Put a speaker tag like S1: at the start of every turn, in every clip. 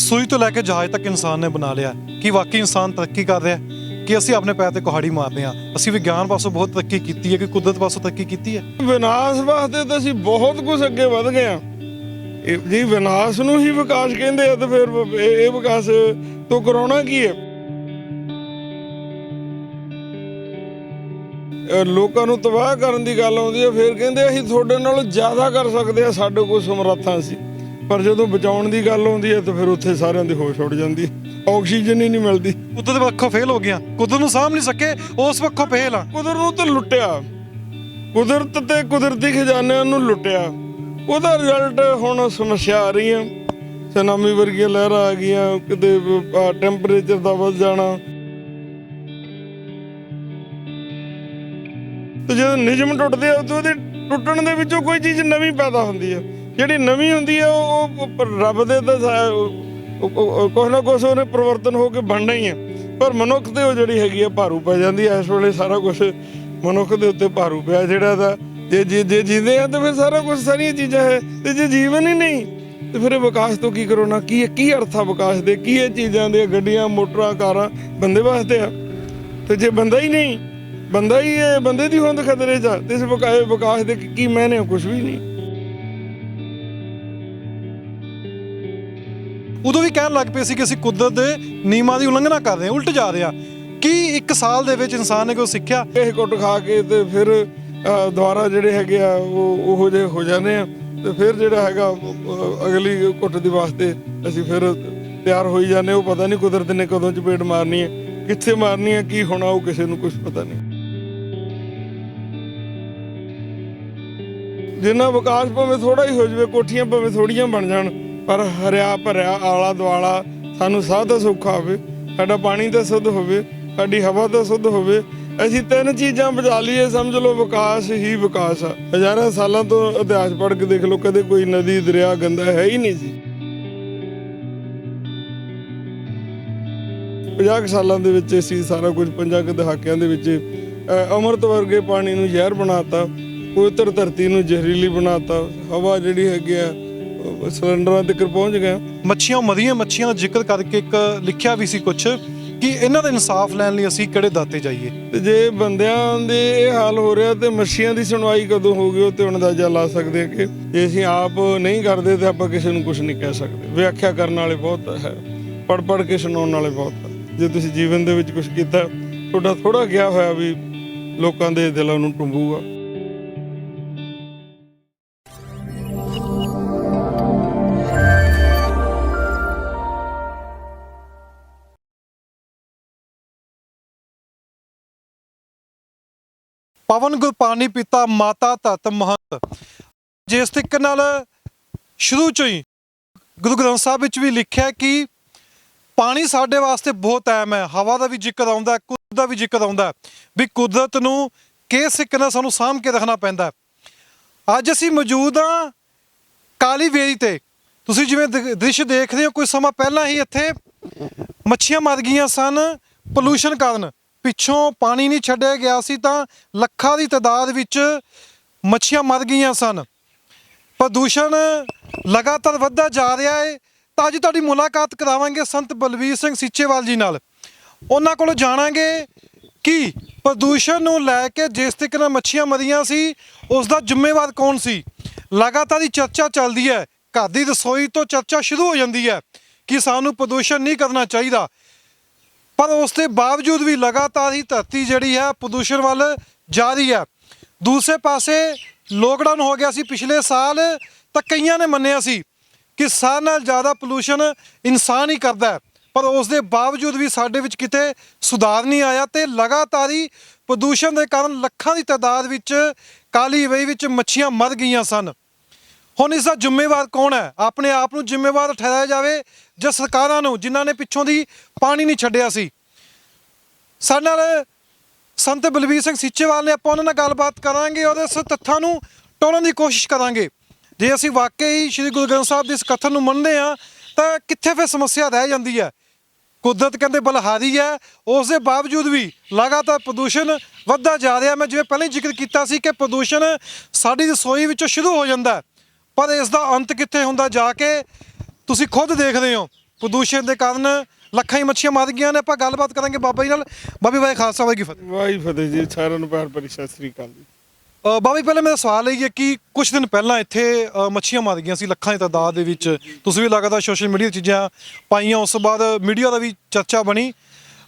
S1: ਸੂਈ ਤੋਂ ਲੈ ਕੇ ਜਹਾਜ਼ ਤੱਕ ਇਨਸਾਨ ਨੇ ਬਣਾ ਲਿਆ। ਕਿ ਵਾਕਈ ਇਨਸਾਨ ਤਰੱਕੀ ਕਰ ਰਿਹਾ ਕਿ ਅਸੀਂ ਆਪਣੇ ਪੈਰ ਤੇ ਕੁਹਾੜੀ ਮਾਰਦੇ ਹਾਂ? ਅਸੀਂ ਵਿਗਿਆਨ ਪਾਸੋਂ ਬਹੁਤ ਤਰੱਕੀ ਕੀਤੀ ਹੈ ਕਿ ਕੁਦਰਤ ਪਾਸੋਂ ਤਰੱਕੀ ਕੀਤੀ ਹੈ?
S2: ਵਿਨਾਸ਼ ਵਾਸਤੇ ਤਾਂ ਅਸੀਂ ਬਹੁਤ ਕੁਝ ਅੱਗੇ ਵਧ ਗਏ ਹਾਂ ਜੀ। ਵਿਨਾਸ਼ ਨੂੰ ਹੀ ਵਿਕਾਸ ਕਹਿੰਦੇ ਆ, ਤੇ ਫਿਰ ਇਹ ਵਿਕਾਸ ਤੋਂ ਕਰਾਉਣਾ ਕੀ ਹੈ? ਲੋਕਾਂ ਨੂੰ ਤਬਾਹ ਕਰਨ ਦੀ ਗੱਲ ਆਉਂਦੀ ਹੈ, ਫਿਰ ਕਹਿੰਦੇ ਅਸੀਂ ਤੁਹਾਡੇ ਨਾਲੋਂ ਜ਼ਿਆਦਾ ਕਰ ਸਕਦੇ ਹਾਂ, ਸਾਡੇ ਕੋਲ ਸਮਰੱਥਾ ਸੀ। ਪਰ ਜਦੋਂ ਬਚਾਉਣ ਦੀ ਗੱਲ ਆਉਂਦੀ ਹੈ ਤਾਂ ਫਿਰ ਉੱਥੇ ਸਾਰਿਆਂ ਦੀ ਹੋਸ਼ ਉੱਡ ਜਾਂਦੀ, ਆਕਸੀਜਨ ਹੀ ਨਹੀਂ ਮਿਲਦੀ।
S1: ਕੁਦਰਤ ਪੱਖੋਂ ਫੇਲ ਹੋ ਗਿਆ, ਕੁਦਰਤ ਨੂੰ ਸਾਂਭ ਨਹੀਂ ਸਕੇ, ਉਸ ਪੱਖੋਂ ਫੇਲ ਆ।
S2: ਕੁਦਰਤ ਨੂੰ ਤਾਂ ਲੁੱਟਿਆ, ਕੁਦਰਤ ਤੇ ਕੁਦਰਤੀ ਖਜ਼ਾਨਿਆਂ ਨੂੰ ਲੁੱਟਿਆ। ਉਹਦਾ ਰਿਜ਼ਲਟ ਹੁਣ ਸਮੱਸਿਆ ਆ ਰਹੀਆਂ, ਸੁਨਾਮੀ ਵਰਗੀਆਂ ਲਹਿਰਾਂ ਆ ਗਈਆਂ, ਕਿਤੇ ਟੈਂਪਰੇਚਰ ਦਾ ਵੱਧ ਜਾਣਾ। ਤੇ ਜਦੋਂ ਨਿਯਮ ਟੁੱਟਦੇ ਆ ਤਾਂ ਉਹਦੇ ਟੁੱਟਣ ਦੇ ਵਿੱਚੋਂ ਕੋਈ ਚੀਜ਼ ਨਵੀਂ ਪੈਦਾ ਹੁੰਦੀ ਹੈ। ਜਿਹੜੀ ਨਵੀਂ ਹੁੰਦੀ ਹੈ ਉਹ ਰੱਬ ਦੇ ਤਾਂ ਕੁਛ ਨਾ ਕੁਛ ਉਹਨੇ ਪਰਿਵਰਤਨ ਹੋ ਕੇ ਬਣਨਾ ਹੀ ਹੈ। ਪਰ ਮਨੁੱਖ ਤੇ ਉਹ ਜਿਹੜੀ ਹੈਗੀ ਆ ਭਾਰੂ ਪੈ ਜਾਂਦੀ ਹੈ। ਇਸ ਵੇਲੇ ਸਾਰਾ ਕੁਛ ਮਨੁੱਖ ਦੇ ਉੱਤੇ ਭਾਰੂ ਪਿਆ ਜਿਹੜਾ ਦਾ। ਜੇ ਜੀਂਦੇ ਆ ਤਾਂ ਫਿਰ ਸਾਰਾ ਕੁਛ ਸਾਰੀਆਂ ਚੀਜ਼ਾਂ ਹੈ, ਤੇ ਜੇ ਜੀਵਨ ਹੀ ਨਹੀਂ ਤੇ ਫਿਰ ਇਹ ਵਿਕਾਸ ਤੋਂ ਕੀ ਕਰੋਨਾ? ਕੀ ਅਰਥ ਆ ਵਿਕਾਸ ਦੇ? ਕੀ ਇਹ ਚੀਜ਼ਾਂ ਦੇ? ਗੱਡੀਆਂ, ਮੋਟਰਾਂ, ਕਾਰਾਂ ਬੰਦੇ ਵਾਸਤੇ ਆ, ਤੇ ਜੇ ਬੰਦਾ ਹੀ ਨਹੀਂ, ਬੰਦਾ ਹੀ ਬੰਦੇ ਦੀ ਹੋਂਦ ਖਤਰੇ 'ਚ ਆ, ਤੇ ਇਸ ਵਿਕਾਸ ਦੇ ਕੀ ਮਾਇਨੇ? ਕੁਛ ਵੀ ਨਹੀਂ।
S1: ਉਦੋਂ ਵੀ ਕਹਿਣ ਲੱਗ ਪਏ ਸੀ ਕਿ ਅਸੀਂ ਕੁਦਰਤ ਦੇ ਨਿਯਮਾਂ ਦੀ ਉਲੰਘਣਾ ਕਰ ਰਹੇ ਹਾਂ, ਉਲਟ ਜਾ ਰਹੇ ਹਾਂ। ਕੀ 1 ਸਾਲ ਦੇ ਵਿੱਚ ਇਨਸਾਨ ਨੇ ਕੋਈ ਸਿੱਖਿਆ?
S2: ਇਹ ਕੁੱਟ ਖਾ ਕੇ ਤੇ ਫਿਰ ਦੁਬਾਰਾ ਜਿਹੜੇ ਹੈਗੇ ਆ ਉਹ ਉਹੋ ਜਿਹੇ ਹੋ ਜਾਂਦੇ ਆ, ਤੇ ਫਿਰ ਜਿਹੜਾ ਹੈਗਾ ਅਗਲੀ ਕੁੱਟ ਦੇ ਵਾਸਤੇ ਅਸੀਂ ਫਿਰ ਤਿਆਰ ਹੋਈ ਜਾਂਦੇ। ਉਹ ਪਤਾ ਨਹੀਂ ਕੁਦਰਤ ਨੇ ਕਦੋਂ ਚਪੇੜ ਮਾਰਨੀ ਹੈ, ਕਿੱਥੇ ਮਾਰਨੀ ਹੈ, ਕੀ ਹੋਣਾ, ਉਹ ਕਿਸੇ ਨੂੰ ਕੁਛ ਪਤਾ ਨਹੀਂ। ਜਿੰਨਾ ਵਿਕਾਸ ਭਾਵੇਂ ਥੋੜਾ ਹੀ ਹੋ ਜਾਵੇ, ਕੋਠੀਆਂ ਭਾਵੇਂ ਥੋੜੀਆਂ ਬਣ ਜਾਣ, ਪਰ ਹਰਿਆ ਭਰਿਆ ਆਲਾ ਦੁਆਲਾ, ਸਾਨੂੰ ਸਾਹ ਦਾ ਸੌਖਾ ਹੋਵੇ, ਸਾਡਾ ਪਾਣੀ ਤਾਂ ਸ਼ੁੱਧ ਹੋਵੇ, ਸਾਡੀ ਹਵਾ ਤਾਂ ਸ਼ੁੱਧ ਹੋਵੇ। ਅਸੀਂ 3 ਚੀਜ਼ਾਂ ਬਚਾ ਲਈਏ, ਸਮਝ ਲਓ ਵਿਕਾਸ ਹੀ ਵਿਕਾਸ ਆ। ਹਜ਼ਾਰਾਂ ਸਾਲਾਂ ਤੋਂ ਇਤਿਹਾਸ ਪੜ੍ਹ ਕੇ ਦੇਖ ਲਓ, ਕਦੇ ਕੋਈ ਨਦੀ, ਦਰਿਆ ਗੰਦਾ ਹੈ ਹੀ ਨਹੀਂ ਸੀ। 50 ਸਾਲਾਂ ਦੇ ਵਿੱਚ ਅਸੀਂ ਸਾਰਾ ਕੁਝ, 50 ਦਹਾਕਿਆਂ ਦੇ ਵਿੱਚ ਅੰਮ੍ਰਿਤ ਵਰਗੇ ਪਾਣੀ ਨੂੰ ਜ਼ਹਿਰ ਬਣਾਤਾ, ਪਵਿੱਤਰ ਧਰਤੀ ਨੂੰ ਜ਼ਹਿਰੀਲੀ ਬਣਾਤਾ, ਹਵਾ ਜਿਹੜੀ ਹੈਗੀ ਆ ਸਿਲੰਡਰਾਂ ਤੱਕ ਪਹੁੰਚ ਗਿਆ।
S1: ਮੱਛੀਆਂ ਮਰੀਆਂ ਮੱਛੀਆਂ ਦਾ ਜ਼ਿਕਰ ਕਰਕੇ ਇੱਕ ਲਿਖਿਆ ਵੀ ਸੀ ਕੁਛ ਕਿ ਇਹਨਾਂ ਦਾ ਇਨਸਾਫ ਲੈਣ ਲਈ ਅਸੀਂ ਕਿਹੜੇ ਦਾਤੇ ਜਾਈਏ।
S2: ਤੇ ਜੇ ਬੰਦਿਆਂ ਦੇ ਇਹ ਹਾਲ ਹੋ ਰਿਹਾ ਤੇ ਮੱਛੀਆਂ ਦੀ ਸੁਣਵਾਈ ਕਦੋਂ ਹੋਊਗੀ? ਉਹ ਤੇ ਅੰਦਾਜ਼ਾ ਲਾ ਸਕਦੇ ਆ ਕਿ ਜੇ ਅਸੀਂ ਆਪ ਨਹੀਂ ਕਰਦੇ ਤੇ ਆਪਾਂ ਕਿਸੇ ਨੂੰ ਕੁਝ ਨਹੀਂ ਕਹਿ ਸਕਦੇ। ਵਿਆਖਿਆ ਕਰਨ ਵਾਲੇ ਬਹੁਤ ਹੈ, ਪੜ੍ਹ ਕੇ ਸੁਣਾਉਣ ਵਾਲੇ ਬਹੁਤ ਹੈ। ਜੇ ਤੁਸੀਂ ਜੀਵਨ ਦੇ ਵਿੱਚ ਕੁਝ ਕੀਤਾ, ਤੁਹਾਡਾ ਥੋੜਾ ਗਿਆ ਹੋਇਆ ਵੀ ਲੋਕਾਂ ਦੇ ਦਿਲਾਂ ਨੂੰ ਟੁੰਬੂਗਾ।
S1: ਪਵਨ ਗੁਰਪਾਣੀ ਪਿਤਾ ਮਾਤਾ ਧਰਤ ਮਹੰਤ। ਜਿਸ ਤਰੀਕੇ ਨਾਲ ਸ਼ੁਰੂ ਚੋਂ ਹੀ ਗੁਰੂ ਗ੍ਰੰਥ ਸਾਹਿਬ ਵਿੱਚ ਵੀ ਲਿਖਿਆ ਕਿ ਪਾਣੀ ਸਾਡੇ ਵਾਸਤੇ ਬਹੁਤ ਅਹਿਮ ਹੈ। ਹਵਾ ਦਾ ਵੀ ਜ਼ਿਕਰ ਆਉਂਦਾ, ਕੁਦਰਤ ਦਾ ਵੀ ਜ਼ਿਕਰ ਆਉਂਦਾ ਵੀ ਕੁਦਰਤ ਨੂੰ ਕਿਸ ਤਰੀਕੇ ਨਾਲ ਸਾਨੂੰ ਸਾਂਭ ਕੇ ਰੱਖਣਾ ਪੈਂਦਾ। ਅੱਜ ਅਸੀਂ ਮੌਜੂਦ ਹਾਂ ਕਾਲੀ ਵੇਰੀ ਤੇ। ਤੁਸੀਂ ਜਿਵੇਂ ਦ੍ਰਿਸ਼ ਦੇਖ ਰਹੇ ਹੋ, ਕੁਝ ਸਮਾਂ ਪਹਿਲਾਂ ਹੀ ਇੱਥੇ ਮੱਛੀਆਂ ਮਰ ਗਈਆਂ ਸਨ ਪੋਲੂਸ਼ਨ ਕਾਰਨ। ਪਿੱਛੋਂ ਪਾਣੀ ਨਹੀਂ ਛੱਡਿਆ ਗਿਆ ਸੀ ਤਾਂ ਲੱਖਾਂ ਦੀ ਤਾਦਾਦ ਵਿੱਚ ਮੱਛੀਆਂ ਮਰ ਗਈਆਂ ਸਨ। ਪ੍ਰਦੂਸ਼ਣ ਲਗਾਤਾਰ ਵੱਧਦਾ ਜਾ ਰਿਹਾ ਹੈ। ਤਾਂ ਅੱਜ ਤੁਹਾਡੀ ਮੁਲਾਕਾਤ ਕਰਾਵਾਂਗੇ ਸੰਤ ਬਲਵੀਰ ਸਿੰਘ ਸੀਚੇਵਾਲ ਜੀ ਨਾਲ। ਉਹਨਾਂ ਕੋਲੋਂ ਜਾਣਾਂਗੇ ਕਿ ਪ੍ਰਦੂਸ਼ਣ ਨੂੰ ਲੈ ਕੇ ਜਿਸ ਤਰੀਕੇ ਨਾਲ ਮੱਛੀਆਂ ਮਰੀਆਂ ਸੀ, ਉਸ ਦਾ ਜ਼ਿੰਮੇਵਾਰ ਕੌਣ ਸੀ। ਲਗਾਤਾਰ ਹੀ ਚਰਚਾ ਚੱਲਦੀ ਹੈ, ਘਰ ਦੀ ਰਸੋਈ ਤੋਂ ਚਰਚਾ ਸ਼ੁਰੂ ਹੋ ਜਾਂਦੀ ਹੈ ਕਿ ਸਾਨੂੰ ਪ੍ਰਦੂਸ਼ਣ ਨਹੀਂ ਕਰਨਾ ਚਾਹੀਦਾ। ਪਰ ਉਸ ਦੇ ਬਾਵਜੂਦ ਵੀ ਲਗਾਤਾਰ ਹੀ ਧਰਤੀ ਜਿਹੜੀ ਹੈ ਪ੍ਰਦੂਸ਼ਣ ਵੱਲ ਜਾ ਰਹੀ ਹੈ। ਦੂਸਰੇ ਪਾਸੇ ਲੋਕਡਾਊਨ ਹੋ ਗਿਆ ਸੀ ਪਿਛਲੇ ਸਾਲ, ਤਾਂ ਕਈਆਂ ਨੇ ਮੰਨਿਆ ਸੀ ਕਿ ਸਾਰਿਆਂ ਨਾਲ ਜ਼ਿਆਦਾ ਪੋਲੂਸ਼ਨ ਇਨਸਾਨ ਹੀ ਕਰਦਾ ਹੈ। ਪਰ ਉਸ ਦੇ ਬਾਵਜੂਦ ਵੀ ਸਾਡੇ ਵਿੱਚ ਕਿਤੇ ਸੁਧਾਰ ਨਹੀਂ ਆਇਆ ਤੇ ਲਗਾਤਾਰ ਹੀ ਪ੍ਰਦੂਸ਼ਣ ਦੇ ਕਾਰਨ ਲੱਖਾਂ ਦੀ ਤਾਦਾਦ ਵਿੱਚ ਕਾਲੀ ਵੇਈ ਵਿੱਚ ਮੱਛੀਆਂ ਮਰ ਗਈਆਂ ਸਨ। ਹੁਣ ਇਸ ਦਾ ਜ਼ਿੰਮੇਵਾਰ ਕੌਣ ਹੈ? ਆਪਣੇ ਆਪ ਨੂੰ ਜ਼ਿੰਮੇਵਾਰ ਠਹਿਰਾਇਆ ਜਾਵੇ ਜਾਂ ਸਰਕਾਰਾਂ ਨੂੰ, ਜਿਨ੍ਹਾਂ ਨੇ ਪਿੱਛੋਂ ਦੀ ਪਾਣੀ ਨਹੀਂ ਛੱਡਿਆ ਸੀ? ਸਾਡੇ ਨਾਲ ਸੰਤ ਬਲਵੀਰ ਸਿੰਘ ਸੀਚੇਵਾਲ ਨੇ, ਆਪਾਂ ਉਹਨਾਂ ਨਾਲ ਗੱਲਬਾਤ ਕਰਾਂਗੇ ਔਰ ਇਸ ਤੱਥਾਂ ਨੂੰ ਟੋਲਣ ਦੀ ਕੋਸ਼ਿਸ਼ ਕਰਾਂਗੇ। ਜੇ ਅਸੀਂ ਵਾਕਈ ਸ਼੍ਰੀ ਗੁਰੂ ਗ੍ਰੰਥ ਸਾਹਿਬ ਦੇ ਇਸ ਕਥਨ ਨੂੰ ਮੰਨਦੇ ਹਾਂ ਤਾਂ ਕਿੱਥੇ ਫਿਰ ਸਮੱਸਿਆ ਰਹਿ ਜਾਂਦੀ ਹੈ? ਕੁਦਰਤ ਕਹਿੰਦੇ ਬਲਹਾਰੀ ਹੈ, ਉਸ ਦੇ ਬਾਵਜੂਦ ਵੀ ਲਗਾਤਾਰ ਪ੍ਰਦੂਸ਼ਣ ਵੱਧਦਾ ਜਾ ਰਿਹਾ। ਮੈਂ ਜਿਵੇਂ ਪਹਿਲਾਂ ਹੀ ਜ਼ਿਕਰ ਕੀਤਾ ਸੀ ਕਿ ਪ੍ਰਦੂਸ਼ਣ ਸਾਡੀ ਰਸੋਈ ਵਿੱਚੋਂ ਸ਼ੁਰੂ ਹੋ ਜਾਂਦਾ, ਪਰ ਇਸ ਦਾ ਅੰਤ ਕਿੱਥੇ ਹੁੰਦਾ ਜਾ ਕੇ ਤੁਸੀਂ ਖੁਦ ਦੇਖਦੇ ਹੋ ਪ੍ਰਦੂਸ਼ਣ ਦੇ ਕਾਰਨ ਲੱਖਾਂ ਹੀ ਮੱਛੀਆਂ ਮਰ ਗਈਆਂ ਨੇ। ਆਪਾਂ ਗੱਲਬਾਤ ਕਰਾਂਗੇ ਬਾਬਾ ਜੀ ਨਾਲ। ਬਾਬਾ ਜੀ ਖਾਲਸਾ ਵਾਹਿਗੁਰੂ ਕੀ ਫਤਿਹ।
S2: ਵਾਹਿ ਫਤਿਹ ਜੀ, ਸਾਰਿਆਂ ਨੂੰ ਪਿਆਰ ਭਰੀ ਸਤਿ ਸ੍ਰੀ ਅਕਾਲ ਜੀ।
S1: ਬਾਬਾ ਜੀ ਪਹਿਲਾਂ ਮੇਰਾ ਸਵਾਲ ਇਹ ਹੈ ਕਿ ਕੁਝ ਦਿਨ ਪਹਿਲਾਂ ਇੱਥੇ ਮੱਛੀਆਂ ਮਰ ਗਈਆਂ ਸੀ ਲੱਖਾਂ ਦੀ ਤਾਦਾਦ ਦੇ ਵਿੱਚ। ਤੁਸੀਂ ਵੀ ਲਗਾਤਾਰ ਸੋਸ਼ਲ ਮੀਡੀਆ ਚੀਜ਼ਾਂ ਪਾਈਆਂ, ਉਸ ਤੋਂ ਬਾਅਦ ਮੀਡੀਆ ਦਾ ਵੀ ਚਰਚਾ ਬਣੀ।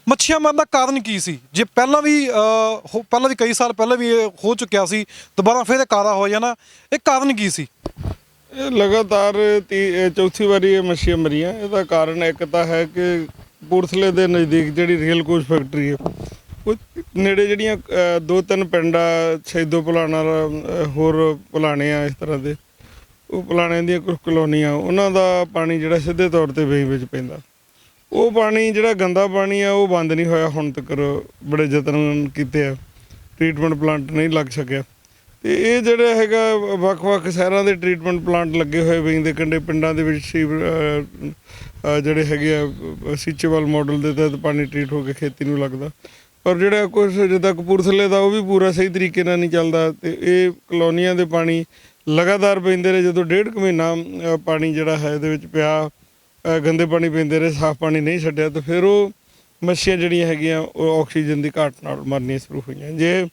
S1: ਮੱਛੀਆਂ ਮਰਨ ਦਾ ਕਾਰਨ ਕੀ ਸੀ? ਜੇ ਪਹਿਲਾਂ ਵੀ ਕਈ ਸਾਲ ਪਹਿਲਾਂ ਵੀ ਇਹ ਹੋ ਚੁੱਕਿਆ ਸੀ, ਦੁਬਾਰਾ ਫਿਰ ਇਹ ਕਾਰਾ ਹੋ ਜਾਣਾ, ਇਹ ਕਾਰਨ ਕੀ ਸੀ?
S2: ਇਹ ਲਗਾਤਾਰ ਚੌਥੀ ਵਾਰੀ ਇਹ ਮੱਛੀਆਂ ਮਰੀਆਂ। ਇਹਦਾ ਕਾਰਨ ਇੱਕ ਤਾਂ ਹੈ ਕਿ ਕਪੂਰਥਲੇ ਦੇ ਨਜ਼ਦੀਕ ਜਿਹੜੀ ਰੇਲ ਕੋਚ ਫੈਕਟਰੀ ਹੈ, ਉਹ ਨੇੜੇ ਜਿਹੜੀਆਂ 2-3 ਪਿੰਡ ਆ, ਸੈਦੋ ਪੁਲਾਣਾ, ਹੋਰ ਪੁਲਾਣੇ ਆ, ਇਸ ਤਰ੍ਹਾਂ ਦੇ ਉਹ ਪੁਲਾਣਿਆਂ ਦੀਆਂ ਕੁਝ ਕਲੋਨੀਆਂ, ਉਹਨਾਂ ਦਾ ਪਾਣੀ ਜਿਹੜਾ ਸਿੱਧੇ ਤੌਰ ਤੇ ਵੇਈ ਵਿੱਚ ਪੈਂਦਾ। ਉਹ ਪਾਣੀ ਜਿਹੜਾ ਗੰਦਾ ਪਾਣੀ ਆ ਉਹ ਬੰਦ ਨਹੀਂ ਹੋਇਆ ਹੁਣ ਤੱਕ। ਬੜੇ ਯਤਨ ਕੀਤੇ ਆ, ਟ੍ਰੀਟਮੈਂਟ ਪਲਾਂਟ ਨਹੀਂ ਲੱਗ ਸਕਿਆ। ਤੇ ਇਹ ਜਿਹੜਾ ਹੈਗਾ ਵੱਖ-ਵੱਖ ਸ਼ਹਿਰਾਂ ਦੇ ਟ੍ਰੀਟਮੈਂਟ ਪਲਾਂਟ ਲੱਗੇ ਹੋਏ ਵੇਈ ਦੇ ਕੰਢੇ, ਪਿੰਡਾਂ ਦੇ ਵਿੱਚ ਜਿਹੜੇ ਹੈਗੇ ਆ ਸੀਚੇਵਾਲ ਮਾਡਲ ਦੇ ਤਹਿਤ ਪਾਣੀ ਟ੍ਰੀਟ ਹੋ ਕੇ ਖੇਤੀ ਨੂੰ ਲੱਗਦਾ। ਪਰ ਜਿਹੜਾ ਕੁਛ ਜਿੱਦਾਂ ਕਪੂਰਥਲੇ ਦਾ ਉਹ ਵੀ ਪੂਰਾ ਸਹੀ ਤਰੀਕੇ ਨਾਲ ਨਹੀਂ ਚੱਲਦਾ। ਤੇ ਇਹ ਕਲੋਨੀਆਂ ਦੇ ਪਾਣੀ ਲਗਾਤਾਰ ਪੈਂਦੇ ਰਹੇ। ਜਦੋਂ 1.5 ਮਹੀਨਾ ਪਾਣੀ ਜਿਹੜਾ ਹੈ ਇਹਦੇ ਵਿੱਚ ਪਿਆ, ਗੰਦੇ ਪਾਣੀ ਪੈਂਦੇ ਰਹੇ, ਸਾਫ਼ ਪਾਣੀ ਨਹੀਂ ਛੱਡਿਆ, ਤਾਂ ਫਿਰ ਉਹ ਮੱਛੀਆਂ ਜਿਹੜੀਆਂ ਹੈਗੀਆਂ ਉਹ ਆਕਸੀਜਨ ਦੀ ਘਾਟ ਨਾਲ ਮਰਨੀਆਂ ਸ਼ੁਰੂ ਹੋਈਆਂ। ਜੇ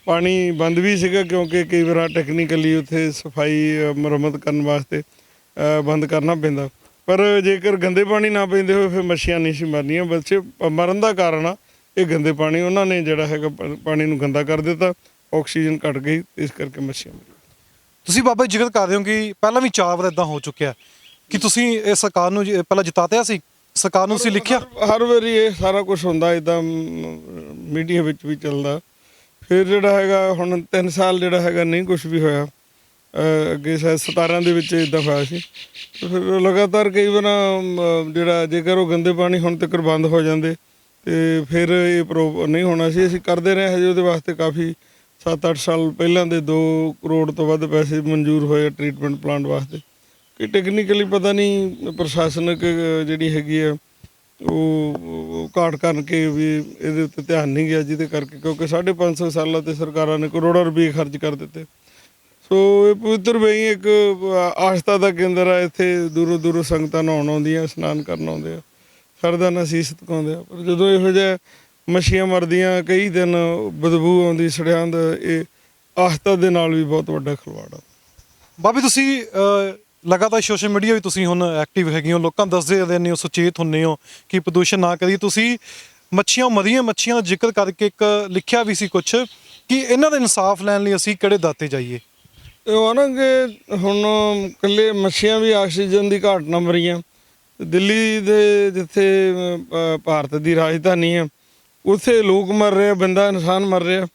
S2: ਪਾਣੀ ਬੰਦ ਵੀ ਸੀਗਾ, ਕਿਉਂਕਿ ਕਈ ਵਾਰ ਟੈਕਨੀਕਲੀ ਉੱਥੇ ਸਫਾਈ ਮੁਰੰਮਤ ਕਰਨ ਵਾਸਤੇ ਬੰਦ ਕਰਨਾ ਪੈਂਦਾ, ਪਰ ਜੇਕਰ ਗੰਦੇ ਪਾਣੀ ਨਾ ਪੈਂਦੇ ਹੋਏ ਫਿਰ ਮੱਛੀਆਂ ਨਹੀਂ ਸੀ ਮਰਨੀਆਂ। ਬੱਚੇ ਮਰਨ ਦਾ ਕਾਰਨ ਆ ਇਹ ਗੰਦੇ ਪਾਣੀ। ਉਹਨਾਂ ਨੇ ਜਿਹੜਾ ਹੈਗਾ ਪਾਣੀ ਨੂੰ ਗੰਦਾ ਕਰ ਦਿੱਤਾ, ਆਕਸੀਜਨ ਘਟ ਗਈ, ਇਸ ਕਰਕੇ ਮੱਛੀਆਂ ਮਰੀਆਂ।
S1: ਤੁਸੀਂ ਬਾਬਾ ਜੀ ਜ਼ਿਕਰ ਕਰ ਰਹੇ ਹੋ ਕਿ ਪਹਿਲਾਂ ਵੀ 4 ਵਾਰ ਇਦਾਂ ਹੋ ਚੁੱਕਿਆ ਕਿ ਤੁਸੀਂ ਇਹ ਸਰਕਾਰ ਨੂੰ ਪਹਿਲਾਂ ਜਿਤਾਤਿਆ ਸੀ, ਸਰਕਾਰ ਨੂੰ ਤੁਸੀਂ ਲਿਖਿਆ?
S2: ਹਰ ਵਾਰੀ ਇਹ ਸਾਰਾ ਕੁਝ ਹੁੰਦਾ, ਇੱਦਾਂ ਮੀਡੀਆ ਵਿੱਚ ਵੀ ਚੱਲਦਾ। ਫਿਰ ਜਿਹੜਾ ਹੈਗਾ ਹੁਣ 3 ਸਾਲ ਜਿਹੜਾ ਹੈਗਾ ਨਹੀਂ ਕੁਝ ਵੀ ਹੋਇਆ। ਅੱਗੇ ਸ਼ਾਇਦ 17 ਦੇ ਵਿੱਚ ਇੱਦਾਂ ਹੋਇਆ ਸੀ। ਫਿਰ ਲਗਾਤਾਰ ਕਈ ਵਾਰ ਜਿਹੜਾ ਜੇਕਰ ਉਹ ਗੰਦੇ ਪਾਣੀ ਹੁਣ ਤੱਕ ਬੰਦ ਹੋ ਜਾਂਦੇ ਤੇ ਫਿਰ ਇਹ ਨਹੀਂ ਹੋਣਾ ਸੀ। ਅਸੀਂ ਕਰਦੇ ਰਹੇ ਹਜੇ ਉਹਦੇ ਵਾਸਤੇ ਕਾਫੀ 7-8 ਸਾਲ ਪਹਿਲਾਂ ਦੇ 2 ਕਰੋੜ ਤੋਂ ਵੱਧ ਪੈਸੇ ਮਨਜ਼ੂਰ ਹੋਏ ਟ੍ਰੀਟਮੈਂਟ ਪਲਾਂਟ ਵਾਸਤੇ। ਕਿ ਟੈਕਨੀਕਲੀ ਪਤਾ ਨਹੀਂ ਪ੍ਰਸ਼ਾਸਨਿਕ ਜਿਹੜੀ ਹੈਗੀ ਆ ਉਹ ਘਾਟ ਕਰਕੇ ਵੀ ਇਹਦੇ ਉੱਤੇ ਧਿਆਨ ਨਹੀਂ ਗਿਆ, ਜਿਹਦੇ ਕਰਕੇ, ਕਿਉਂਕਿ 550 ਸਾਲਾਂ ਤੇ ਸਰਕਾਰਾਂ ਨੇ ਕਰੋੜਾਂ ਰੁਪਏ ਖਰਚ ਕਰ ਦਿੱਤੇ। ਸੋ ਇਹ ਪਵਿੱਤਰ ਵੇਈ ਇੱਕ ਆਸਥਾ ਦਾ ਕੇਂਦਰ ਆ। ਇੱਥੇ ਦੂਰੋਂ ਦੂਰੋਂ ਸੰਗਤਾਂ ਨਹਾਉਣ ਆਉਂਦੀਆਂ, ਇਸ਼ਨਾਨ ਕਰਨ ਆਉਂਦੇ ਆ, ਸਰਦਾ ਨਾਲ ਸੀਸ ਝੁਕਾਉਂਦੇ ਆ। ਪਰ ਜਦੋਂ ਇਹੋ ਜਿਹਾ ਮੱਛੀਆਂ ਮਰਦੀਆਂ, ਕਈ ਦਿਨ ਬਦਬੂ ਆਉਂਦੀ ਸੜਿਆਂ ਦਾ, ਇਹ ਆਸਥਾ ਦੇ ਨਾਲ ਵੀ ਬਹੁਤ ਵੱਡਾ ਖਿਲਵਾੜ ਆ।
S1: ਬਾਬੀ ਤੁਸੀਂ ਲਗਾਤਾਰ ਸੋਸ਼ਲ ਮੀਡੀਆ ਵੀ ਤੁਸੀਂ ਹੁਣ ਐਕਟਿਵ ਹੈਗੇ ਹੋ, ਲੋਕਾਂ ਨੂੰ ਦੱਸਦੇ ਰਹਿੰਦੇ ਹੋ, ਸੁਚੇਤ ਹੁੰਦੇ ਹੋ ਕਿ ਪ੍ਰਦੂਸ਼ਣ ਨਾ ਕਰੀਏ। ਤੁਸੀਂ ਮਰੀਆਂ ਮੱਛੀਆਂ ਦਾ ਜ਼ਿਕਰ ਕਰਕੇ ਇੱਕ ਲਿਖਿਆ ਵੀ ਸੀ ਕੁਝ ਕਿ ਇਹਨਾਂ ਦਾ ਇਨਸਾਫ ਲੈਣ ਲਈ ਅਸੀਂ ਕਿਹੜੇ ਦਾਤੇ ਜਾਈਏ?
S2: ਉਹ ਨਾ ਕਿ ਹੁਣ ਇਕੱਲੇ ਮੱਛੀਆਂ ਵੀ ਆਕਸੀਜਨ ਦੀ ਘਾਟ ਨਾਲ ਮਰੀਆਂ। ਦਿੱਲੀ ਦੇ ਜਿੱਥੇ ਭਾਰਤ ਦੀ ਰਾਜਧਾਨੀ ਆ, ਉੱਥੇ ਲੋਕ ਮਰ ਰਹੇ ਆ, ਬੰਦਾ ਇਨਸਾਨ ਮਰ ਰਿਹਾ।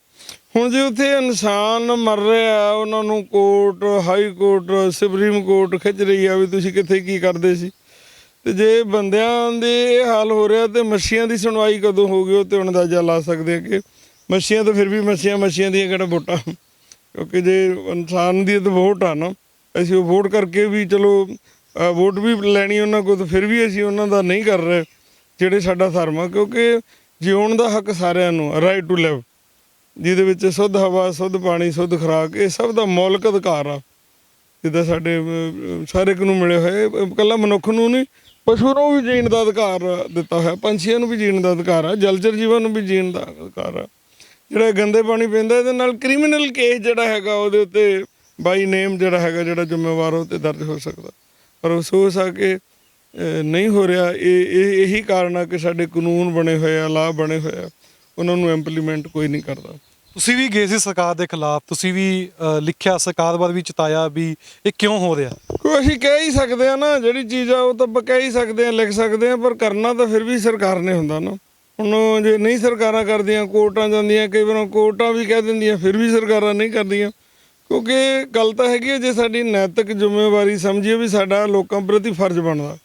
S2: ਹੁਣ ਜੇ ਉੱਥੇ ਇਨਸਾਨ ਮਰ ਰਿਹਾ, ਉਹਨਾਂ ਨੂੰ court, high court, supreme court ਖਿੱਚ ਰਹੀ ਆ ਵੀ ਤੁਸੀਂ ਕਿੱਥੇ ਕੀ ਕਰਦੇ ਸੀ। ਤੇ ਜੇ ਬੰਦਿਆਂ ਦੇ ਇਹ ਹਾਲ ਹੋ ਰਿਹਾ ਤੇ ਮੱਛੀਆਂ ਦੀ ਸੁਣਵਾਈ ਕਦੋਂ ਹੋਊਗੀ? ਉਹ ਤੇ ਹੁਣ ਅੰਦਾਜ਼ਾ ਲਾ ਸਕਦੇ ਆ ਕਿ ਮੱਛੀਆਂ ਤਾਂ ਫਿਰ ਵੀ ਮੱਛੀਆਂ ਦੀਆਂ ਕਿਹੜਾ ਵੋਟਾਂ, ਕਿਉਂਕਿ ਜੇ ਇਨਸਾਨ ਦੀ ਤਾਂ ਵੋਟ ਆ ਨਾ, ਅਸੀਂ ਉਹ ਵੋਟ ਕਰਕੇ ਵੀ ਚਲੋ ਵੋਟ ਵੀ ਲੈਣੀ ਉਹਨਾਂ ਕੋਲ, ਤਾਂ ਫਿਰ ਵੀ ਅਸੀਂ ਉਹਨਾਂ ਦਾ ਨਹੀਂ ਕਰ ਰਹੇ ਜਿਹੜੇ ਸਾਡਾ ਧਰਮ ਆ। ਕਿਉਂਕਿ ਜਿਉਣ ਦਾ ਹੱਕ ਸਾਰਿਆਂ ਨੂੰ, ਰਾਈਟ ਟੂ ਲਿਵ, ਜਿਹਦੇ ਵਿੱਚ ਸ਼ੁੱਧ ਹਵਾ, ਸ਼ੁੱਧ ਪਾਣੀ, ਸ਼ੁੱਧ ਖੁਰਾਕ, ਇਹ ਸਭ ਦਾ ਮੌਲਿਕ ਅਧਿਕਾਰ ਆ, ਜਿੱਦਾਂ ਸਾਡੇ ਸਾਰੇ ਇੱਕ ਨੂੰ ਮਿਲੇ ਹੋਏ। ਇਕੱਲਾ ਮਨੁੱਖ ਨੂੰ ਨਹੀਂ, ਪਸ਼ੂ ਨੂੰ ਵੀ ਜੀਣ ਦਾ ਅਧਿਕਾਰ ਦਿੱਤਾ ਹੋਇਆ, ਪੰਛੀਆਂ ਨੂੰ ਵੀ ਜੀਣ ਦਾ ਅਧਿਕਾਰ ਆ, ਜਲਚਰ ਜੀਵਨ ਨੂੰ ਵੀ ਜੀਣ ਦਾ ਅਧਿਕਾਰ ਆ। ਜਿਹੜਾ ਗੰਦੇ ਪਾਣੀ ਪੈਂਦਾ, ਇਹਦੇ ਨਾਲ ਕ੍ਰਿਮੀਨਲ ਕੇਸ ਜਿਹੜਾ ਹੈਗਾ ਉਹਦੇ ਉੱਤੇ ਬਾਈ ਨੇਮ ਜਿਹੜਾ ਹੈਗਾ, ਜਿਹੜਾ ਜ਼ਿੰਮੇਵਾਰ ਉਹ 'ਤੇ ਦਰਜ ਹੋ ਸਕਦਾ। ਪਰ ਅਫਸੋਸ ਆ ਕਿ ਨਹੀਂ ਹੋ ਰਿਹਾ। ਇਹੀ ਕਾਰਨ ਆ ਕਿ ਸਾਡੇ ਕਾਨੂੰਨ ਬਣੇ ਹੋਏ ਆ, ਲਾਅ ਬਣੇ ਹੋਏ ਆ, ਉਹਨਾਂ ਨੂੰ ਇੰਪਲੀਮੈਂਟ ਕੋਈ ਨਹੀਂ ਕਰਦਾ।
S1: ਤੁਸੀਂ ਵੀ ਗਏ ਸੀ ਸਰਕਾਰ ਦੇ ਖਿਲਾਫ, ਤੁਸੀਂ ਵੀ ਲਿਖਿਆ, ਸਰਕਾਰ ਬਾਰੇ ਵੀ ਚਿਤਾਇਆ ਵੀ ਇਹ ਕਿਉਂ ਹੋ ਰਿਹਾ?
S2: ਕੋਈ ਅਸੀਂ ਕਹਿ ਹੀ ਸਕਦੇ ਆ ਨਾ, ਜਿਹੜੀ ਚੀਜ਼ ਆ ਉਹ ਤਾਂ ਆਪਾਂ ਕਹਿ ਹੀ ਸਕਦੇ ਆ, ਲਿਖ ਸਕਦੇ ਆ, ਪਰ ਕਰਨਾ ਤਾਂ ਫਿਰ ਵੀ ਸਰਕਾਰ ਨੇ ਹੁੰਦਾ ਨਾ। ਹੁਣ ਜੇ ਨਹੀਂ ਸਰਕਾਰਾਂ ਕਰਦੀਆਂ, ਕੋਰਟਾਂ ਜਾਂਦੀਆਂ, ਕਈ ਵਾਰ ਕੋਰਟਾਂ ਵੀ ਕਹਿ ਦਿੰਦੀਆਂ, ਫਿਰ ਵੀ ਸਰਕਾਰਾਂ ਨਹੀਂ ਕਰਦੀਆਂ। ਕਿਉਂਕਿ ਗੱਲ ਤਾਂ ਹੈਗੀ ਹੈ, ਜੇ ਸਾਡੀ ਨੈਤਿਕ ਜ਼ਿੰਮੇਵਾਰੀ ਸਮਝੀਏ ਵੀ ਸਾਡਾ ਲੋਕਾਂ ਪ੍ਰਤੀ ਫਰਜ਼ ਬਣਦਾ,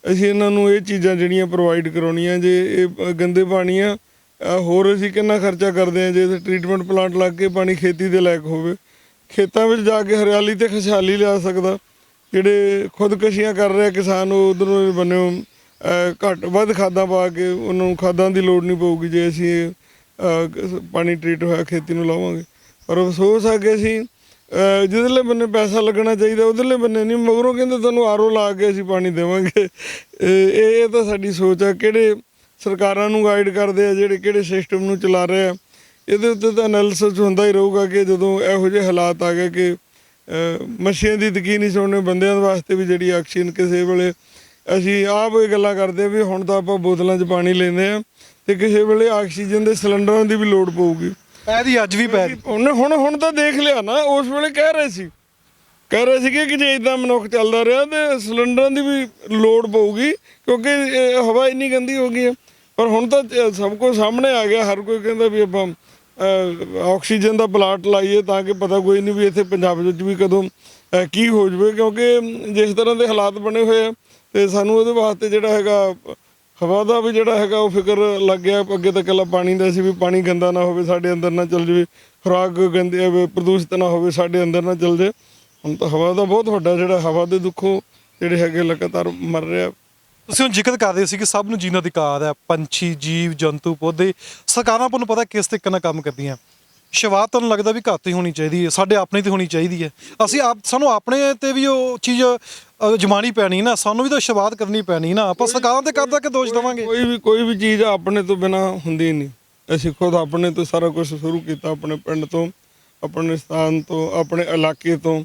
S2: ਅਸੀਂ ਇਹਨਾਂ ਨੂੰ ਇਹ ਚੀਜ਼ਾਂ ਜਿਹੜੀਆਂ ਪ੍ਰੋਵਾਈਡ ਕਰਾਉਣੀਆਂ। ਜੇ ਇਹ ਗੰਦੇ ਪਾਣੀ ਆ, ਹੋਰ ਅਸੀਂ ਕਿੰਨਾ ਖਰਚਾ ਕਰਦੇ ਹਾਂ। ਜੇ ਟ੍ਰੀਟਮੈਂਟ ਪਲਾਂਟ ਲੱਗ ਕੇ ਪਾਣੀ ਖੇਤੀ ਦੇ ਲਾਇਕ ਹੋਵੇ, ਖੇਤਾਂ ਵਿੱਚ ਜਾ ਕੇ ਹਰਿਆਲੀ ਤੇ ਖੁਸ਼ਹਾਲੀ ਲਿਆ ਸਕਦਾ। ਜਿਹੜੇ ਖੁਦਕਸ਼ੀਆਂ ਕਰ ਰਹੇ ਕਿਸਾਨ, ਉਹ ਉਧਰੋਂ ਬੰਨਿਓ ਘੱਟ ਵੱਧ ਖਾਦਾਂ ਪਾ ਕੇ, ਉਹਨੂੰ ਖਾਦਾਂ ਦੀ ਲੋੜ ਨਹੀਂ ਪਊਗੀ ਜੇ ਅਸੀਂ ਪਾਣੀ ਟ੍ਰੀਟ ਹੋਇਆ ਖੇਤੀ ਨੂੰ ਲਾਵਾਂਗੇ। ਪਰ ਅਫਸੋਸ ਆ ਕਿ ਅਸੀਂ ਜਿਹਦੇ ਬੰਨੇ ਪੈਸਾ ਲੱਗਣਾ ਚਾਹੀਦਾ ਉਹਦੇ ਬੰਨੇ ਨਹੀਂ, ਮਗਰੋਂ ਕਹਿੰਦੇ ਤੁਹਾਨੂੰ ਆਰਓ ਲਾ ਕੇ ਅਸੀਂ ਪਾਣੀ ਦੇਵਾਂਗੇ। ਇਹ ਤਾਂ ਸਾਡੀ ਸੋਚ ਆ। ਕਿਹੜੇ ਸਰਕਾਰਾਂ ਨੂੰ ਗਾਈਡ ਕਰਦੇ ਆ, ਜਿਹੜੇ ਕਿਹੜੇ ਸਿਸਟਮ ਨੂੰ ਚਲਾ ਰਹੇ ਆ, ਇਹਦੇ ਉੱਤੇ ਤਾਂ ਐਨਾਲਿਸਿਸ ਹੁੰਦਾ ਹੀ ਰਹੂਗਾ ਕਿ ਜਦੋਂ ਇਹੋ ਜਿਹੇ ਹਾਲਾਤ ਆ ਗਏ ਕਿ ਮੱਛੀਆਂ ਦੀ ਯਕੀਨ ਨਹੀਂ ਸੁਣਨੇ, ਬੰਦਿਆਂ ਵਾਸਤੇ ਵੀ ਜਿਹੜੀ ਆਕਸੀਜਨ ਕਿਸੇ ਵੇਲੇ ਅਸੀਂ ਆਪ ਇਹ ਗੱਲਾਂ ਕਰਦੇ ਵੀ ਹੁਣ ਤਾਂ ਆਪਾਂ ਬੋਤਲਾਂ 'ਚ ਪਾਣੀ ਲੈਂਦੇ ਆ ਤੇ ਕਿਸੇ ਵੇਲੇ ਆਕਸੀਜਨ ਦੇ ਸਿਲੰਡਰਾਂ ਦੀ ਵੀ ਲੋੜ ਪਊਗੀ।
S1: ਇਹਦੀ ਅੱਜ ਵੀ ਪੈ ਰਹੀ।
S2: ਹੁਣ ਤਾਂ ਦੇਖ ਲਿਆ ਨਾ, ਉਸ ਵੇਲੇ ਕਹਿ ਰਹੇ ਸੀਗੇ ਕਿ ਜੇ ਇਦਾਂ ਮਨੁੱਖ ਚੱਲਦਾ ਰਿਹਾ ਤੇ ਸਿਲੰਡਰਾਂ ਦੀ ਵੀ ਲੋੜ ਪਊਗੀ ਕਿਉਂਕਿ ਹਵਾ ਇੰਨੀ ਗੰਦੀ ਹੋ ਗਈ ਹੈ। ਪਰ ਹੁਣ ਤਾਂ ਸਭ ਕੁਝ ਸਾਹਮਣੇ ਆ ਗਿਆ, ਹਰ ਕੋਈ ਕਹਿੰਦਾ ਵੀ ਆਪਾਂ ਆਕਸੀਜਨ ਦਾ ਪਲਾਂਟ ਲਾਈਏ ਤਾਂ ਕਿ ਪਤਾ ਕੋਈ ਨਹੀਂ ਵੀ ਇੱਥੇ ਪੰਜਾਬ ਵਿੱਚ ਵੀ ਕਦੋਂ ਕੀ ਹੋ ਜਾਵੇ, ਕਿਉਂਕਿ ਜਿਸ ਤਰ੍ਹਾਂ ਦੇ ਹਾਲਾਤ ਬਣੇ ਹੋਏ ਆ ਤੇ ਸਾਨੂੰ ਉਹਦੇ ਵਾਸਤੇ ਜਿਹੜਾ ਹੈਗਾ ਹਵਾ ਦਾ ਵੀ ਜਿਹੜਾ ਹੈਗਾ ਉਹ ਫਿਕਰ ਲੱਗ ਗਿਆ। ਅੱਗੇ ਤਾਂ ਇਕੱਲਾ ਪਾਣੀ ਦਾ ਸੀ ਵੀ ਪਾਣੀ ਗੰਦਾ ਨਾ ਹੋਵੇ, ਸਾਡੇ ਅੰਦਰ ਨਾ ਚਲ ਜਾਵੇ, ਖੁਰਾਕ ਗੰਦੀ ਪ੍ਰਦੂਸ਼ਿਤ ਨਾ ਹੋਵੇ, ਸਾਡੇ ਅੰਦਰ ਨਾ ਚਲ ਜਾਵੇ। ਹੁਣ ਤਾਂ ਹਵਾ ਦਾ ਬਹੁਤ ਵੱਡਾ ਜਿਹੜਾ ਹਵਾ ਦੇ ਦੁੱਖੋਂ ਜਿਹੜੇ ਹੈਗੇ ਲਗਾਤਾਰ ਮਰ ਰਿਹਾ।
S1: ਤੁਸੀਂ ਹੁਣ ਜ਼ਿਕਰ ਕਰਦੇ ਸੀ ਕਿ ਸਭ ਨੂੰ ਜੀਣ ਦਾ ਅਧਿਕਾਰ ਹੈ, ਪੰਛੀ, ਜੀਵ ਜੰਤੂ, ਪੌਦੇ। ਸਰਕਾਰਾਂ ਆਪਾਂ ਨੂੰ ਪਤਾ ਕਿਸ ਤਰੀਕੇ ਨਾਲ ਕੰਮ ਕਰਦੀਆਂ। ਸ਼ੁਰੂਆਤ ਤੁਹਾਨੂੰ ਲੱਗਦਾ ਵੀ ਘਰ ਤੋਂ ਹੀ ਹੋਣੀ ਚਾਹੀਦੀ ਹੈ, ਸਾਡੇ ਆਪਣੇ ਤੇ ਹੋਣੀ ਚਾਹੀਦੀ ਹੈ। ਸਾਨੂੰ ਆਪਣੇ ਤੇ ਵੀ ਉਹ ਚੀਜ਼ ਜਮਾਣੀ ਪੈਣੀ ਨਾ, ਸਾਨੂੰ ਵੀ ਤਾਂ ਸ਼ੁਰੂਆਤ ਕਰਨੀ ਪੈਣੀ ਨਾ। ਆਪਾਂ ਸਰਕਾਰਾਂ ਤੇ ਕਰਦਾ ਕਿ ਦੋਸ਼ ਦੇਵਾਂਗੇ?
S2: ਕੋਈ ਵੀ ਚੀਜ਼ ਆਪਣੇ ਤੋਂ ਬਿਨਾਂ ਹੁੰਦੀ ਨਹੀਂ। ਅਸੀਂ ਖੁਦ ਆਪਣੇ ਤੋਂ ਸਾਰਾ ਕੁਝ ਸ਼ੁਰੂ ਕੀਤਾ, ਆਪਣੇ ਪਿੰਡ ਤੋਂ, ਆਪਣੇ ਸਥਾਨ ਤੋਂ, ਆਪਣੇ ਇਲਾਕੇ ਤੋਂ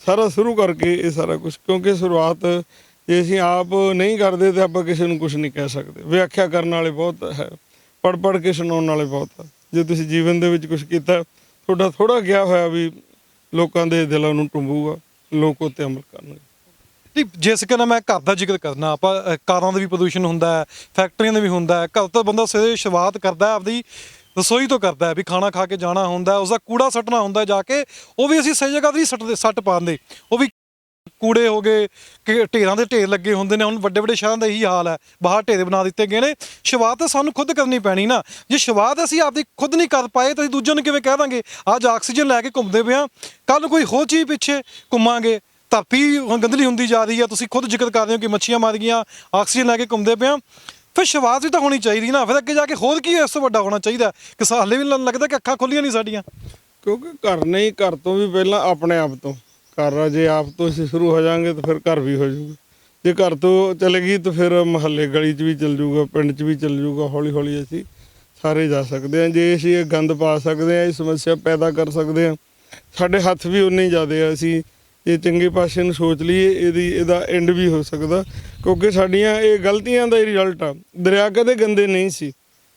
S2: ਸਾਰਾ ਸ਼ੁਰੂ ਕਰਕੇ ਇਹ ਸਾਰਾ ਕੁਝ, ਕਿਉਂਕਿ ਸ਼ੁਰੂਆਤ ਜੇ ਅਸੀਂ ਆਪ ਨਹੀਂ ਕਰਦੇ ਤੇ ਆਪਾਂ ਕਿਸੇ ਨੂੰ ਕੁਝ ਨਹੀਂ ਕਹਿ ਸਕਦੇ। ਵਿਆਖਿਆ ਕਰਨ ਵਾਲੇ ਬਹੁਤ ਹੈ, ਪੜ੍ਹ ਕੇ ਸੁਣਾਉਣ ਵਾਲੇ ਬਹੁਤ ਹੈ। ਜੇ ਤੁਸੀਂ ਜੀਵਨ ਦੇ ਵਿੱਚ ਕੁਝ ਕੀਤਾ, ਤੁਹਾਡਾ ਥੋੜਾ ਗਿਆ ਹੋਇਆ ਵੀ ਲੋਕਾਂ ਦੇ ਦਿਲਾਂ ਨੂੰ ਟੁੰਬੂਗਾ, ਲੋਕ ਉੱਤੇ ਅਮਲ ਕਰਨਗੇ।
S1: ਜਿਸ ਕਿ ਮੈਂ ਘਰ ਦਾ ਜ਼ਿਕਰ ਕਰਨਾ, ਆਪਾਂ ਕਾਰਾਂ ਦਾ ਵੀ ਪ੍ਰਦੂਸ਼ਣ ਹੁੰਦਾ ਹੈ, ਫੈਕਟਰੀਆਂ ਦਾ ਵੀ ਹੁੰਦਾ ਹੈ। ਘਰ ਤੋਂ ਬੰਦਾ ਸਵੇਰੇ ਸ਼ੁਰੂਆਤ ਕਰਦਾ ਆਪਦੀ ਰਸੋਈ ਤੋਂ ਕਰਦਾ ਵੀ ਖਾਣਾ ਖਾ ਕੇ ਜਾਣਾ ਹੁੰਦਾ, ਉਸਦਾ ਕੂੜਾ ਸੱਟਣਾ ਹੁੰਦਾ ਜਾ ਕੇ, ਉਹ ਵੀ ਅਸੀਂ ਸਹੀ ਜਗ੍ਹਾ ਤੇ ਨਹੀਂ ਸੱਟ ਪਾਉਂਦੇ। ਉਹ ਵੀ ਕੂੜੇ ਹੋ ਗਏ ਕਿ ਢੇਰਾਂ ਦੇ ਢੇਰ ਲੱਗੇ ਹੁੰਦੇ ਨੇ। ਹੁਣ ਵੱਡੇ ਸ਼ਹਿਰਾਂ ਦਾ ਇਹੀ ਹਾਲ ਹੈ, ਬਾਹਰ ਢੇਰ ਬਣਾ ਦਿੱਤੇ ਗਏ ਨੇ। ਸ਼ੁਰੂਆਤ ਤਾਂ ਸਾਨੂੰ ਖੁਦ ਕਰਨੀ ਪੈਣੀ ਨਾ। ਜੇ ਸ਼ੁਰੂਆਤ ਅਸੀਂ ਆਪਦੀ ਖੁਦ ਨਹੀਂ ਕਰ ਪਾਏ ਤਾਂ ਅਸੀਂ ਦੂਜਿਆਂ ਨੂੰ ਕਿਵੇਂ ਕਹਿ ਦਾਂਗੇ? ਅੱਜ ਆਕਸੀਜਨ ਲੈ ਕੇ ਘੁੰਮਦੇ ਪਏ ਹਾਂ, ਕੱਲ੍ਹ ਨੂੰ ਕੋਈ ਹੋਰ ਚੀਜ਼ ਪਿੱਛੇ ਘੁੰਮਾਂਗੇ। ਧਰਤੀ ਹੁਣ ਗੰਦਲੀ ਹੁੰਦੀ ਜਾ ਰਹੀ ਹੈ। ਤੁਸੀਂ ਖੁਦ ਜ਼ਿਕਰ ਕਰ ਰਹੇ ਹੋ ਕਿ ਮੱਛੀਆਂ ਮਰ ਗਈਆਂ, ਆਕਸੀਜਨ ਲੈ ਕੇ ਘੁੰਮਦੇ ਪਏ ਹਾਂ। ਫਿਰ ਸ਼ੁਰੂਆਤ ਵੀ ਤਾਂ ਹੋਣੀ ਚਾਹੀਦੀ ਨਾ। ਫਿਰ ਅੱਗੇ ਜਾ ਕੇ ਹੋਰ ਕੀ ਇਸ ਤੋਂ ਵੱਡਾ ਹੋਣਾ ਚਾਹੀਦਾ ਕਿ ਹਾਲੇ ਵੀ ਲੱਗਦਾ ਕਿ ਅੱਖਾਂ ਖੁੱਲੀਆਂ ਨਹੀਂ ਸਾਡੀਆਂ।
S2: ਕਿਉਂਕਿ ਘਰ ਤੋਂ ਵੀ ਪਹਿਲਾਂ ਆਪਣੇ ਆਪ ਤੋਂ ਘਰ, ਜੇ ਆਪ ਤੋਂ ਅਸੀਂ ਸ਼ੁਰੂ ਹੋ ਜਾਵਾਂਗੇ ਤਾਂ ਫਿਰ ਘਰ ਵੀ ਹੋ ਜਾਊਗਾ। ਜੇ ਘਰ ਤੋਂ ਚਲੇ ਗਈ ਤਾਂ ਫਿਰ ਮੁਹੱਲੇ ਗਲੀ 'ਚ ਵੀ ਚੱਲ ਜਾਊਗਾ, ਪਿੰਡ 'ਚ ਵੀ ਚੱਲ ਜਾਊਗਾ। ਹੌਲੀ ਹੌਲੀ ਅਸੀਂ ਸਾਰੇ ਜਾ ਸਕਦੇ ਹਾਂ। ਜੇ ਅਸੀਂ ਇਹ ਗੰਦ ਪਾ ਸਕਦੇ ਹਾਂ, ਇਹ ਸਮੱਸਿਆ ਪੈਦਾ ਕਰ ਸਕਦੇ ਹਾਂ, ਸਾਡੇ ਹੱਥ ਵੀ ਉਨੇ ਹੀ ਜ਼ਿਆਦੇ ਆ। ਅਸੀਂ ਇਹ ਚੰਗੇ ਪਾਸੇ ਨੂੰ ਸੋਚ ਲਈਏ, ਇਹਦਾ ਐਂਡ ਵੀ ਹੋ ਸਕਦਾ, ਕਿਉਂਕਿ ਸਾਡੀਆਂ ਇਹ ਗਲਤੀਆਂ ਦਾ ਹੀ ਰਿਜ਼ਲਟ ਆ। ਦਰਿਆ ਕਦੇ ਗੰਦੇ ਨਹੀਂ ਸੀ।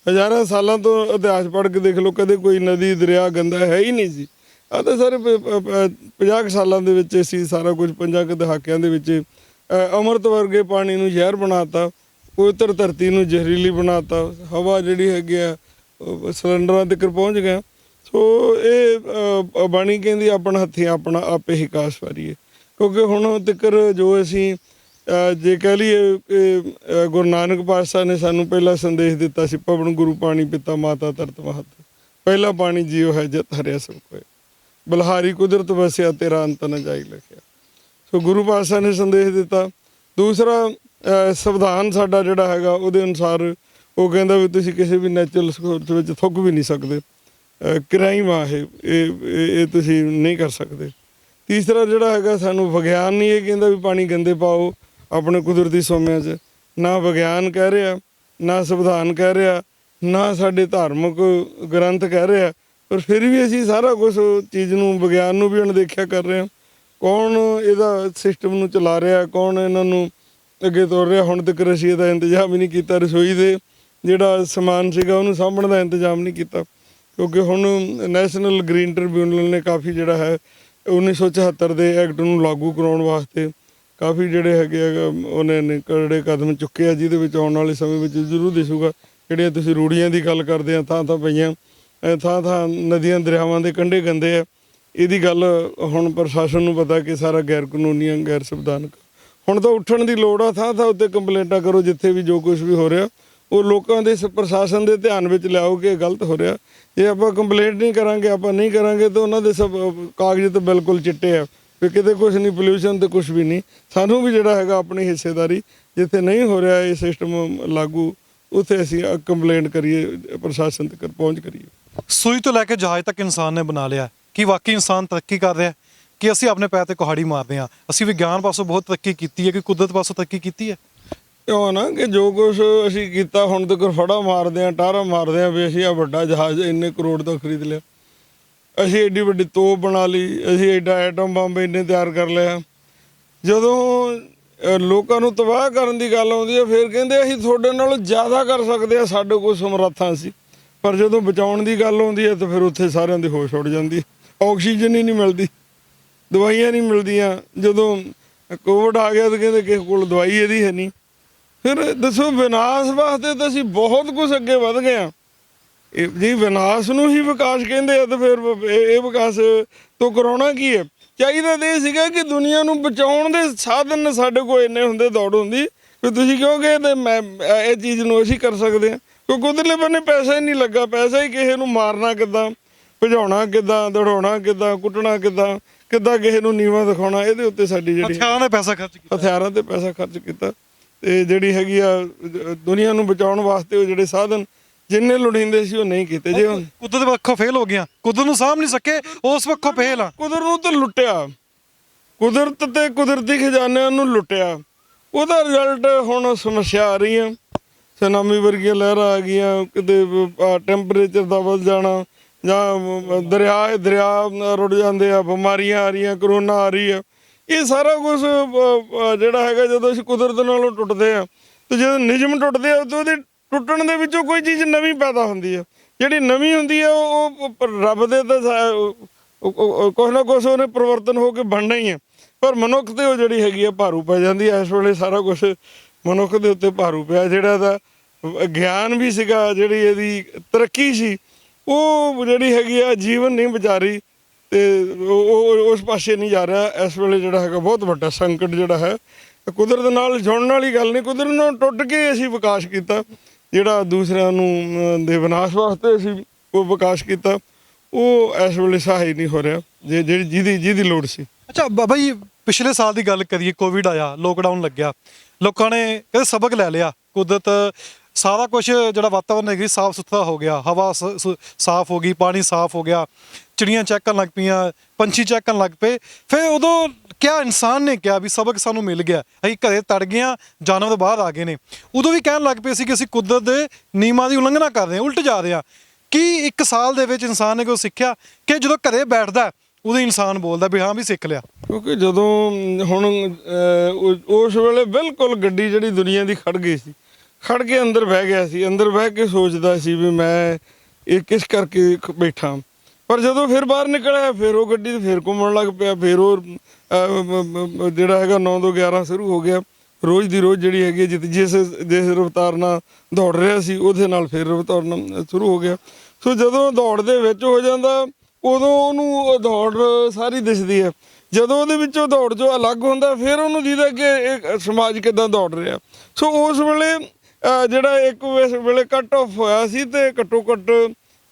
S2: ਹਜ਼ਾਰਾਂ ਸਾਲਾਂ ਤੋਂ ਇਤਿਹਾਸ ਪੜ੍ਹ ਕੇ ਦੇਖ ਲਓ, ਕਦੇ ਕੋਈ ਨਦੀ ਦਰਿਆ ਗੰਦਾ ਹੈ ਹੀ ਨਹੀਂ ਸੀ। ਆਹ ਤਾਂ ਸਾਰੇ 50 ਸਾਲਾਂ ਦੇ ਵਿੱਚ ਅਸੀਂ ਸਾਰਾ ਕੁਝ, 50 ਦਹਾਕਿਆਂ ਦੇ ਵਿੱਚ ਅੰਮ੍ਰਿਤ ਵਰਗੇ ਪਾਣੀ ਨੂੰ ਜ਼ਹਿਰ ਬਣਾਤਾ, ਪਵਿੱਤਰ ਧਰਤੀ ਨੂੰ ਜ਼ਹਿਰੀਲੀ ਬਣਾਤਾ, ਹਵਾ ਜਿਹੜੀ ਹੈਗੀ ਆ ਸਿਲੰਡਰਾਂ ਤੱਕ ਪਹੁੰਚ ਗਿਆ। ਸੋ ਇਹ ਬਾਣੀ ਕਹਿੰਦੀ ਆਪਣਾ ਹੱਥੀਂ ਆਪਣਾ ਆਪੇ ਹੀ ਕਾਸ ਵਾਰੀਏ। ਕਿਉਂਕਿ ਹੁਣ ਤੱਕ ਜੋ ਅਸੀਂ ਜੇ ਕਹਿ ਲਈਏ ਕਿ ਗੁਰੂ ਨਾਨਕ ਪਾਤਸ਼ਾਹ ਨੇ ਸਾਨੂੰ ਪਹਿਲਾ ਸੰਦੇਸ਼ ਦਿੱਤਾ ਸੀ, ਪਵਨ ਗੁਰੂ ਪਾਣੀ ਪਿਤਾ ਮਾਤਾ ਧਰਤ ਮਹਤ, ਪਹਿਲਾ ਪਾਣੀ ਜੀਉ ਹੈ ਜਤ ਹਰਿਆ ਸਭ ਕੋਇ, ਬਲਹਾਰੀ ਕੁਦਰਤ ਵਸਿਆ ਤੇਰਾ ਅੰਤ ਨ ਜਾਈ ਲਿਖਿਆ। ਸੋ ਗੁਰੂ ਪਾਤਸ਼ਾਹ ਨੇ ਸੰਦੇਸ਼ ਦਿੱਤਾ। ਦੂਸਰਾ ਸੰਵਿਧਾਨ ਸਾਡਾ ਜਿਹੜਾ ਹੈਗਾ ਉਹਦੇ ਅਨੁਸਾਰ ਉਹ ਕਹਿੰਦਾ ਵੀ ਤੁਸੀਂ ਕਿਸੇ ਵੀ ਨੈਚੁਰਲ ਰਿਸੋਰਸ ਵਿੱਚ ਥੁੱਕ ਵੀ ਨਹੀਂ ਸਕਦੇ, ਕਿਰਾਈ ਮਾਂ ਇਹ ਤੁਸੀਂ ਨਹੀਂ ਕਰ ਸਕਦੇ। ਤੀਸਰਾ ਜਿਹੜਾ ਹੈਗਾ, ਸਾਨੂੰ ਵਿਗਿਆਨ ਨਹੀਂ ਇਹ ਕਹਿੰਦਾ ਵੀ ਪਾਣੀ ਗੰਦੇ ਪਾਓ ਆਪਣੇ ਕੁਦਰਤੀ ਸੋਮਿਆਂ 'ਚ। ਨਾ ਵਿਗਿਆਨ ਕਹਿ ਰਿਹਾ, ਨਾ ਸੰਵਿਧਾਨ ਕਹਿ ਰਿਹਾ, ਨਾ ਸਾਡੇ ਧਾਰਮਿਕ ਗ੍ਰੰਥ ਕਹਿ ਰਿਹਾ, ਪਰ ਫਿਰ ਵੀ ਅਸੀਂ ਸਾਰਾ ਕੁਛ ਚੀਜ਼ ਨੂੰ, ਵਿਗਿਆਨ ਨੂੰ ਵੀ ਅਣਦੇਖਿਆ ਕਰ ਰਹੇ ਹਾਂ। ਕੌਣ ਇਹਦਾ ਸਿਸਟਮ ਨੂੰ ਚਲਾ ਰਿਹਾ, ਕੌਣ ਇਹਨਾਂ ਨੂੰ ਅੱਗੇ ਤੋਰ ਰਿਹਾ? ਹੁਣ ਤੱਕ ਅਸੀਂ ਦਾ ਇੰਤਜ਼ਾਮ ਹੀ ਨਹੀਂ ਕੀਤਾ, ਰਸੋਈ ਦੇ ਜਿਹੜਾ ਸਮਾਨ ਸੀਗਾ ਉਹਨੂੰ ਸਾਂਭਣ ਦਾ ਇੰਤਜ਼ਾਮ ਨਹੀਂ ਕੀਤਾ। ਕਿਉਂਕਿ ਹੁਣ ਨੈਸ਼ਨਲ ਗ੍ਰੀਨ ਟ੍ਰਿਬਿਊਨਲ ਨੇ ਕਾਫੀ ਜਿਹੜਾ ਹੈ 1974 ਦੇ ਐਕਟ ਨੂੰ ਲਾਗੂ ਕਰਾਉਣ ਵਾਸਤੇ ਕਾਫੀ ਜਿਹੜੇ ਹੈਗੇ ਉਹਨੇ ਕਰੜੇ ਕਦਮ ਚੁੱਕੇ ਆ, ਜਿਹਦੇ ਵਿੱਚ ਆਉਣ ਵਾਲੇ ਸਮੇਂ ਵਿੱਚ ਜ਼ਰੂਰ ਦਿਸੂਗਾ। ਜਿਹੜੀਆਂ ਤੁਸੀਂ ਰੂੜੀਆਂ ਦੀ ਗੱਲ ਕਰਦੇ ਆ, ਥਾਂ ਪਈਆਂ, ਥਾਂ ਨਦੀਆਂ ਦਰਿਆਵਾਂ ਦੇ ਕੰਢੇ ਗੰਦੇ ਆ। ਇਹਦੀ ਗੱਲ ਹੁਣ ਪ੍ਰਸ਼ਾਸਨ ਨੂੰ ਪਤਾ ਕਿ ਸਾਰਾ ਗੈਰ ਕਾਨੂੰਨੀ, ਗੈਰ ਸੰਵਿਧਾਨਕ। ਹੁਣ ਤਾਂ ਉੱਠਣ ਦੀ ਲੋੜ ਆ, ਥਾਂ ਉੱਤੇ ਕੰਪਲੇਂਟਾਂ ਕਰੋ, ਜਿੱਥੇ ਵੀ ਜੋ ਕੁਝ ਵੀ ਹੋ ਰਿਹਾ ਉਹ ਲੋਕਾਂ ਦੇ ਪ੍ਰਸ਼ਾਸਨ ਦੇ ਧਿਆਨ ਵਿੱਚ ਲਿਆਓ ਕਿ ਇਹ ਗਲਤ ਹੋ ਰਿਹਾ। ਜੇ ਆਪਾਂ ਕੰਪਲੇਂਟ ਨਹੀਂ ਕਰਾਂਗੇ, ਆਪਾਂ ਨਹੀਂ ਕਰਾਂਗੇ ਤਾਂ ਉਹਨਾਂ ਦੇ ਸਭ ਕਾਗਜ਼ ਤਾਂ ਬਿਲਕੁਲ ਚਿੱਟੇ ਆ ਵੀ ਕਿਤੇ ਕੁਛ ਨਹੀਂ, ਪੋਲਿਊਸ਼ਨ ਤੇ ਕੁਛ ਵੀ ਨਹੀਂ। ਸਾਨੂੰ ਵੀ ਜਿਹੜਾ ਹੈਗਾ ਆਪਣੀ ਹਿੱਸੇਦਾਰੀ, ਜਿੱਥੇ ਨਹੀਂ ਹੋ ਰਿਹਾ ਇਹ ਸਿਸਟਮ ਲਾਗੂ, ਉੱਥੇ ਅਸੀਂ ਕੰਪਲੇਂਟ ਕਰੀਏ, ਪ੍ਰਸ਼ਾਸਨ ਤੱਕ ਪਹੁੰਚ ਕਰੀਏ।
S1: ਸੂਈ ਤੋਂ ਲੈ ਕੇ ਜਹਾਜ਼ ਤੱਕ ਇਨਸਾਨ ਨੇ ਬਣਾ ਲਿਆ। ਕਿ ਵਾਕਈ ਇਨਸਾਨ ਤਰੱਕੀ ਕਰ ਰਿਹਾ ਕਿ ਅਸੀਂ ਆਪਣੇ ਪੈਰ ਤੇ ਕੁਹਾੜੀ ਮਾਰਦੇ ਹਾਂ? ਅਸੀਂ ਵਿਗਿਆਨ ਪਾਸੋਂ ਬਹੁਤ ਤਰੱਕੀ ਕੀਤੀ ਹੈ ਕਿ ਕੁਦਰਤ ਪਾਸੋਂ ਤਰੱਕੀ ਕੀਤੀ ਹੈ?
S2: ਕਿਉਂ ਨਾ ਕਿ ਜੋ ਕੁਛ ਅਸੀਂ ਕੀਤਾ ਹੁਣ ਤੱਕ ਫੜਾ ਮਾਰਦੇ ਆ, ਟਾਰਾ ਮਾਰਦੇ ਆ ਵੀ ਅਸੀਂ ਆ ਵੱਡਾ ਜਹਾਜ਼ ਇੰਨੇ ਕਰੋੜ ਦਾ ਖਰੀਦ ਲਿਆ, ਅਸੀਂ ਏਡੀ ਵੱਡੀ ਤੋਪ ਬਣਾ ਲਈ, ਅਸੀਂ ਐਡਾ ਐਟਮ ਬੰਬ ਇੰਨੇ ਤਿਆਰ ਕਰ ਲਿਆ। ਜਦੋਂ ਲੋਕਾਂ ਨੂੰ ਤਬਾਹ ਕਰਨ ਦੀ ਗੱਲ ਆਉਂਦੀ ਹੈ ਫਿਰ ਕਹਿੰਦੇ ਅਸੀਂ ਤੁਹਾਡੇ ਨਾਲੋਂ ਜ਼ਿਆਦਾ ਕਰ ਸਕਦੇ ਆ, ਸਾਡੇ ਕੋਲ ਸਮਰੱਥਾ ਸੀ। ਪਰ ਜਦੋਂ ਬਚਾਉਣ ਦੀ ਗੱਲ ਆਉਂਦੀ ਹੈ ਤਾਂ ਫਿਰ ਉੱਥੇ ਸਾਰਿਆਂ ਦੀ ਹੋਸ਼ ਉੱਡ ਜਾਂਦੀ ਹੈ। ਆਕਸੀਜਨ ਹੀ ਨਹੀਂ ਮਿਲਦੀ, ਦਵਾਈਆਂ ਨਹੀਂ ਮਿਲਦੀਆਂ। ਜਦੋਂ ਕੋਵਿਡ ਆ ਗਿਆ ਤਾਂ ਕਹਿੰਦੇ ਕਿਸੇ ਕੋਲ ਦਵਾਈ ਇਹਦੀ ਹੈ ਨਹੀਂ। ਫਿਰ ਦੱਸੋ ਵਿਨਾਸ਼ ਵਾਸਤੇ ਤਾਂ ਅਸੀਂ ਬਹੁਤ ਕੁਝ ਅੱਗੇ ਵੱਧ ਗਏ ਹਾਂ। ਇਹ ਜੀ ਵਿਨਾਸ਼ ਨੂੰ ਹੀ ਵਿਕਾਸ ਕਹਿੰਦੇ ਆ ਤਾਂ ਫਿਰ ਇਹ ਵਿਕਾਸ ਤੋਂ ਕਰਾਉਣਾ ਕੀ ਹੈ? ਚਾਹੀਦਾ ਤਾਂ ਇਹ ਸੀਗਾ ਕਿ ਦੁਨੀਆ ਨੂੰ ਬਚਾਉਣ ਦੇ ਸਾਧਨ ਸਾਡੇ ਕੋਲ ਇੰਨੇ ਹੁੰਦੇ, ਦੌੜ ਹੁੰਦੀ ਕਿ ਤੁਸੀਂ ਕਹੋਗੇ ਤੇ ਮੈਂ ਇਹ ਚੀਜ਼ ਨੂੰ ਅਸੀਂ ਕਰ ਸਕਦੇ ਹਾਂ। ਕਿਉਂਕਿ ਉਧਰਲੇ ਬੰਨੇ ਪੈਸਾ ਹੀ ਨਹੀਂ ਲੱਗਾ। ਪੈਸਾ ਹੀ ਕਿਸੇ ਨੂੰ ਮਾਰਨਾ ਕਿੱਦਾਂ, ਭਜਾਉਣਾ ਕਿੱਦਾਂ, ਦੌੜਾਉਣਾ ਕਿੱਦਾਂ, ਕੁੱਟਣਾ ਕਿੱਦਾਂ, ਕਿੱਦਾਂ ਕਿਸੇ ਨੂੰ ਨੀਵਾਂ ਦਿਖਾਉਣਾ, ਇਹਦੇ ਉੱਤੇ ਸਾਡੀ ਜਿਹੜੀ
S1: ਹਥਿਆਰਾਂ ਤੇ ਪੈਸਾ ਖਰਚ ਕੀਤਾ,
S2: ਹਥਿਆਰਾਂ ਤੇ ਪੈਸਾ ਖਰਚ ਕੀਤਾ। ਤੇ ਜਿਹੜੀ ਹੈਗੀ ਆ ਦੁਨੀਆ ਨੂੰ ਬਚਾਉਣ ਵਾਸਤੇ ਉਹ ਜਿਹੜੇ ਸਾਧਨ ਜਿੰਨੇ ਲੋੜੀਂਦੇ ਸੀ ਉਹ ਨਹੀਂ ਕੀਤੇ। ਜੇ ਹੁਣ
S1: ਕੁਦਰਤ ਪੱਖੋਂ ਫੇਲ ਹੋ ਗਿਆ, ਕੁਦਰਤ ਨੂੰ ਸਾਂਭ ਨਹੀਂ ਸਕੇ, ਉਸ ਪੱਖੋਂ ਫੇਲ ਆ।
S2: ਕੁਦਰਤ ਨੂੰ ਤਾਂ ਲੁੱਟਿਆ, ਕੁਦਰਤ ਤੇ ਕੁਦਰਤੀ ਖਜ਼ਾਨਿਆਂ ਨੂੰ ਲੁੱਟਿਆ। ਉਹਦਾ ਰਿਜ਼ਲਟ ਹੁਣ ਸਮੱਸਿਆ ਆ ਰਹੀ ਆ। ਸੁਨਾਮੀ ਵਰਗੀਆਂ ਲਹਿਰਾਂ ਆ ਗਈਆਂ, ਕਿਤੇ ਟੈਂਪਰੇਚਰ ਦਾ ਵੱਧ ਜਾਣਾ, ਜਾਂ ਦਰਿਆ ਰੁੜ ਜਾਂਦੇ ਆ, ਬਿਮਾਰੀਆਂ ਆ ਰਹੀਆਂ, ਕਰੋਨਾ ਆ ਰਹੀ ਆ। ਇਹ ਸਾਰਾ ਕੁਝ ਜਿਹੜਾ ਹੈਗਾ ਜਦੋਂ ਅਸੀਂ ਕੁਦਰਤ ਨਾਲੋਂ ਟੁੱਟਦੇ ਆ ਤੇ ਜਦੋਂ ਨਿਯਮ ਟੁੱਟਦੇ ਆ ਤਾਂ ਉਹਦੇ ਟੁੱਟਣ ਦੇ ਵਿੱਚੋਂ ਕੋਈ ਚੀਜ਼ ਨਵੀਂ ਪੈਦਾ ਹੁੰਦੀ ਆ। ਜਿਹੜੀ ਨਵੀਂ ਹੁੰਦੀ ਆ ਉਹ ਰੱਬ ਦੇ ਤਾਂ ਕੁਛ ਨਾ ਕੁਛ ਉਹਨੇ ਪਰਿਵਰਤਨ ਹੋ ਕੇ ਬਣਨਾ ਹੀ ਆ। ਪਰ ਮਨੁੱਖ ਤੇ ਉਹ ਜਿਹੜੀ ਹੈਗੀ ਆ ਭਾਰੂ ਪੈ ਜਾਂਦੀ ਆ। ਇਸ ਵੇਲੇ ਸਾਰਾ ਕੁਛ ਮਨੁੱਖ ਦੇ ਉੱਤੇ ਭਾਰੂ ਪਿਆ। ਜਿਹੜਾ ਇਹਦਾ ਗਿਆਨ ਵੀ ਸੀਗਾ, ਜਿਹੜੀ ਇਹਦੀ ਤਰੱਕੀ ਸੀ, ਉਹ ਜਿਹੜੀ ਹੈਗੀ ਆ ਜੀਵਨ ਨਹੀਂ ਬਚਾ ਰਹੀ ਤੇ ਉਹ ਉਸ ਪਾਸੇ ਨਹੀਂ ਜਾ ਰਿਹਾ। ਇਸ ਵੇਲੇ ਜਿਹੜਾ ਹੈਗਾ ਬਹੁਤ ਵੱਡਾ ਸੰਕਟ ਜਿਹੜਾ ਹੈ। ਕੁਦਰਤ ਨਾਲ ਜੁੜਨ ਵਾਲੀ ਗੱਲ ਨਹੀਂ, ਕੁਦਰਤ ਨਾਲ ਟੁੱਟ ਕੇ ਅਸੀਂ ਵਿਕਾਸ ਕੀਤਾ। ਜਿਹੜਾ ਦੂਸਰਿਆਂ ਨੂੰ ਦੇ ਵਿਨਾਸ਼ ਵਾਸਤੇ ਅਸੀਂ ਉਹ ਵਿਕਾਸ ਕੀਤਾ, ਉਹ ਇਸ ਵੇਲੇ ਸਹਾਈ ਨਹੀਂ ਹੋ ਰਿਹਾ ਜਿਹਦੀ ਲੋੜ ਸੀ।
S1: ਅੱਛਾ ਬਾਬਾ ਜੀ, ਪਿਛਲੇ ਸਾਲ ਦੀ ਗੱਲ ਕਰੀਏ, ਕੋਵਿਡ ਆਇਆ, ਲੋਕਡਾਊਨ ਲੱਗਿਆ, ਲੋਕਾਂ ਨੇ ਇਹ ਸਬਕ ਲੈ ਲਿਆ। ਕੁਦਰਤ ਸਾਰਾ ਕੁਝ ਜਿਹੜਾ ਵਾਤਾਵਰਨ ਹੈਗੀ ਸਾਫ਼ ਸੁਥਰਾ ਹੋ ਗਿਆ, ਹਵਾ ਸਾਫ਼ ਹੋ ਗਈ, ਪਾਣੀ ਸਾਫ਼ ਹੋ ਗਿਆ, ਚਿੜੀਆਂ ਚਹਿਕਣ ਲੱਗ ਪਈਆਂ, ਪੰਛੀ ਚਹਿਕਣ ਲੱਗ ਪਏ। ਫਿਰ ਉਦੋਂ ਕਿਆ ਇਨਸਾਨ ਨੇ ਕਿਹਾ ਵੀ ਸਬਕ ਸਾਨੂੰ ਮਿਲ ਗਿਆ, ਅਸੀਂ ਘਰੇ ਤੜ ਗਏ ਹਾਂ, ਜਾਨਵਰ ਬਾਹਰ ਆ ਗਏ ਨੇ। ਉਦੋਂ ਵੀ ਕਹਿਣ ਲੱਗ ਪਏ ਸੀ ਕਿ ਅਸੀਂ ਕੁਦਰਤ ਦੇ ਨਿਯਮਾਂ ਦੀ ਉਲੰਘਣਾ ਕਰ ਰਹੇ ਹਾਂ, ਉਲਟ ਜਾ ਰਹੇ ਹਾਂ। ਕੀ 1 ਸਾਲ ਦੇ ਵਿੱਚ ਇਨਸਾਨ ਨੇ ਕੋਈ ਸਿੱਖਿਆ ਕਿ ਜਦੋਂ ਘਰੇ ਬੈਠਦਾ ਉਦੋਂ ਇਨਸਾਨ ਬੋਲਦਾ ਵੀ ਹਾਂ ਵੀ ਸਿੱਖ ਲਿਆ?
S2: ਕਿਉਂਕਿ ਜਦੋਂ ਹੁਣ ਉਸ ਵੇਲੇ ਬਿਲਕੁਲ ਗੱਡੀ ਜਿਹੜੀ ਦੁਨੀਆ ਦੀ ਖੜ ਗਈ ਸੀ, ਖੜ ਕੇ ਅੰਦਰ ਬਹਿ ਗਿਆ ਸੀ। ਅੰਦਰ ਬਹਿ ਕੇ ਸੋਚਦਾ ਸੀ ਵੀ ਮੈਂ ਇਹ ਕਿਸ ਕਰਕੇ ਬੈਠਾ। ਪਰ ਜਦੋਂ ਫਿਰ ਬਾਹਰ ਨਿਕਲਿਆ ਫਿਰ ਉਹ ਗੱਡੀ ਫਿਰ ਘੁੰਮਣ ਲੱਗ ਪਿਆ। ਫਿਰ ਉਹ ਜਿਹੜਾ ਹੈਗਾ 9 ਤੋਂ 11 ਸ਼ੁਰੂ ਹੋ ਗਿਆ। ਰੋਜ਼ ਦੀ ਰੋਜ਼ ਜਿਹੜੀ ਹੈਗੀ ਜਿਸ ਰਫਤਾਰ ਨਾਲ ਦੌੜ ਰਿਹਾ ਸੀ ਉਹਦੇ ਨਾਲ ਫਿਰ ਰਫਤਾਰ ਸ਼ੁਰੂ ਹੋ ਗਿਆ। ਸੋ ਜਦੋਂ ਦੌੜ ਦੇ ਵਿੱਚ ਹੋ ਜਾਂਦਾ ਉਦੋਂ ਉਹਨੂੰ ਉਹ ਦੌੜ ਸਾਰੀ ਦਿਸਦੀ ਹੈ। ਜਦੋਂ ਉਹਦੇ ਵਿੱਚੋਂ ਦੌੜ ਜੋ ਅਲੱਗ ਹੁੰਦਾ ਫਿਰ ਉਹਨੂੰ ਦਿਖਦਾ ਕਿ ਇਹ ਸਮਾਜ ਕਿੱਦਾਂ ਦੌੜ ਰਿਹਾ। ਸੋ ਉਸ ਵੇਲੇ ਜਿਹੜਾ ਇੱਕ ਵੇਲੇ ਕੱਟ ਆਫ ਹੋਇਆ ਸੀ ਤੇ ਘੱਟੋ ਘੱਟ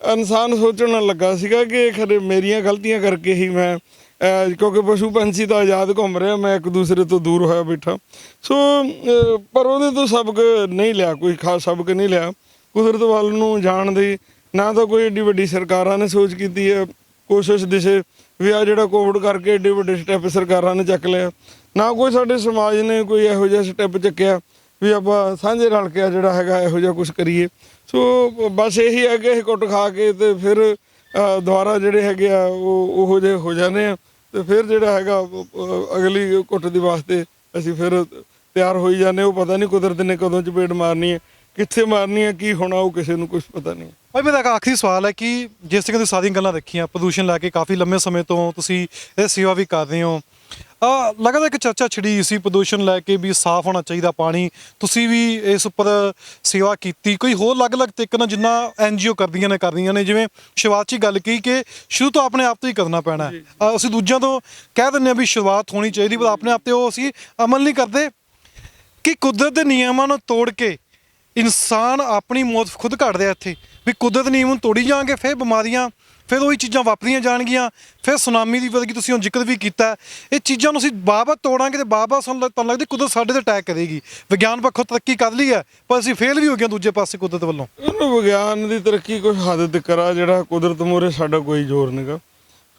S2: ਇਨਸਾਨ ਸੋਚਣ ਲੱਗਾ ਸੀਗਾ ਕਿ ਖਰੇ ਮੇਰੀਆਂ ਗਲਤੀਆਂ ਕਰਕੇ ਹੀ ਮੈਂ ਕਿਉਂਕਿ ਪਸ਼ੂ ਪੰਛੀ ਤਾਂ ਆਜ਼ਾਦ ਘੁੰਮ ਰਿਹਾ, ਮੈਂ ਇੱਕ ਦੂਸਰੇ ਤੋਂ ਦੂਰ ਹੋਇਆ ਬੈਠਾ। ਸੋ ਪਰ ਉਹਦੇ ਤੋਂ ਸਬਕ ਨਹੀਂ ਲਿਆ, ਕੋਈ ਖਾਸ ਸਬਕ ਨਹੀਂ ਲਿਆ ਕੁਦਰਤ ਵੱਲ ਨੂੰ ਜਾਣ ਦੀ। ਨਾ ਤਾਂ ਕੋਈ ਏਡੀ ਵੱਡੀ ਸਰਕਾਰਾਂ ਨੇ ਸੋਚ ਕੀਤੀ ਹੈ, ਕੋਸ਼ਿਸ਼ ਦਿਸੇ ਵੀ ਆ ਜਿਹੜਾ ਕੋਵਿਡ ਕਰਕੇ ਏਡੇ ਵੱਡੇ ਸਟੈਪ ਸਰਕਾਰਾਂ ਨੇ ਚੱਕ ਲਿਆ। ਨਾ ਕੋਈ ਸਾਡੇ ਸਮਾਜ ਨੇ ਕੋਈ ਇਹੋ ਜਿਹਾ ਸਟੈਪ ਚੱਕਿਆ ਵੀ ਆਪਾਂ ਸਾਂਝੇ ਰਲ ਕੇ ਜਿਹੜਾ ਹੈਗਾ ਇਹੋ ਜਿਹਾ ਕੁਛ ਕਰੀਏ। ਸੋ ਬਸ ਇਹੀ ਹੈ ਕਿ ਇਹ ਕੁੱਟ ਖਾ ਕੇ ਤੇ ਫਿਰ ਦੁਬਾਰਾ ਜਿਹੜੇ ਹੈਗੇ ਆ ਉਹ ਉਹੋ ਜਿਹੇ ਹੋ ਜਾਂਦੇ ਆ ਤੇ ਫਿਰ ਜਿਹੜਾ ਹੈਗਾ ਅਗਲੀ ਕੁੱਟ ਦੀ ਵਾਸਤੇ ਅਸੀਂ ਫਿਰ ਤਿਆਰ ਹੋਈ ਜਾਂਦੇ। ਉਹ ਪਤਾ ਨਹੀਂ ਕੁਦਰਤ ਨੇ ਕਦੋਂ ਚਪੇੜ ਮਾਰਨੀ ਹੈ, ਕਿੱਥੇ ਮਾਰਨੀ ਹੈ, ਕੀ ਹੋਣਾ, ਉਹ ਕਿਸੇ ਨੂੰ ਕੁਝ ਪਤਾ ਨਹੀਂ।
S1: ਭਾਈ ਮੇਰਾ ਆਖਰੀ ਸਵਾਲ ਹੈ ਕਿ ਜਿਸ ਤਰ੍ਹਾਂ ਤੁਸੀਂ ਸਾਰੀਆਂ ਗੱਲਾਂ ਰੱਖੀਆਂ, ਪ੍ਰਦੂਸ਼ਣ ਲੈ ਕੇ ਕਾਫੀ ਲੰਮੇ ਸਮੇਂ ਤੋਂ ਤੁਸੀਂ ਇਹ ਸੇਵਾ ਵੀ ਕਰ ਰਹੇ ਹੋ, ਲਗਾਤਾਰ ਇੱਕ ਚਰਚਾ ਛਿੜੀ ਸੀ ਪ੍ਰਦੂਸ਼ਣ ਲੈ ਕੇ ਵੀ ਸਾਫ਼ ਹੋਣਾ ਚਾਹੀਦਾ ਪਾਣੀ। ਤੁਸੀਂ ਵੀ ਇਸ ਉੱਪਰ ਸੇਵਾ ਕੀਤੀ, ਕੋਈ ਹੋਰ ਅਲੱਗ-ਅਲੱਗ ਤਰੀਕੇ ਨਾਲ ਜਿੰਨਾ NGO ਕਰਦੀਆਂ ਨੇ। ਜਿਵੇਂ ਸ਼ੁਰੂਆਤ 'ਚ ਗੱਲ ਕਹੀ ਕਿ ਸ਼ੁਰੂ ਤੋਂ ਆਪਣੇ ਆਪ ਤੋਂ ਹੀ ਕਰਨਾ ਪੈਣਾ ਹੈ। ਅਸੀਂ ਦੂਜਿਆਂ ਤੋਂ ਕਹਿ ਦਿੰਦੇ ਹਾਂ ਵੀ ਸ਼ੁਰੂਆਤ ਹੋਣੀ ਚਾਹੀਦੀ, ਪਰ ਆਪਣੇ ਆਪ 'ਤੇ ਉਹ ਅਸੀਂ ਅਮਲ ਨਹੀਂ ਕਰਦੇ ਕਿ ਕੁਦਰਤ ਦੇ ਨਿਯਮਾਂ ਨੂੰ ਤੋੜ ਕੇ ਇਨਸਾਨ ਆਪਣੀ ਮੌਤ ਖੁਦ ਘੜ ਰਿਹਾ ਇੱਥੇ ਵੀ ਕੁਦਰਤ ਨਿਯਮ ਨੂੰ ਤੋੜੀ ਜਾਵਾਂਗੇ, ਫਿਰ ਬਿਮਾਰੀਆਂ, ਫਿਰ ਉਹੀ ਚੀਜ਼ਾਂ ਵਾਪਰੀਆਂ ਜਾਣਗੀਆਂ, ਫਿਰ ਸੁਨਾਮੀ ਦੀ ਵਰਗੀ ਤੁਸੀਂ ਹੁਣ ਜ਼ਿਕਰ ਵੀ ਕੀਤਾ। ਇਹ ਚੀਜ਼ਾਂ ਨੂੰ ਅਸੀਂ ਬਾਰ-ਬਾਰ ਤੋੜਾਂਗੇ ਤੇ ਬਾਰ-ਬਾਰ ਤੁਹਾਨੂੰ ਲੱਗਦੀ ਕੁਦਰਤ ਸਾਡੇ ਤੇ ਅਟੈਕ ਕਰੇਗੀ। ਵਿਗਿਆਨ ਪੱਖੋਂ ਤਰੱਕੀ ਕਰ ਲਈ ਹੈ ਪਰ ਅਸੀਂ ਫੇਲ ਵੀ ਹੋ ਗਏ ਦੂਜੇ ਪਾਸੇ ਕੁਦਰਤ ਵੱਲੋਂ।
S2: ਇਹਨੂੰ ਵਿਗਿਆਨ ਦੀ ਤਰੱਕੀ ਕੁਛ ਹੱਦ ਤੱਕ ਆ, ਜਿਹੜਾ ਕੁਦਰਤ ਮੂਹਰੇ ਸਾਡਾ ਕੋਈ ਜ਼ੋਰ ਨਹੀਂਗਾ।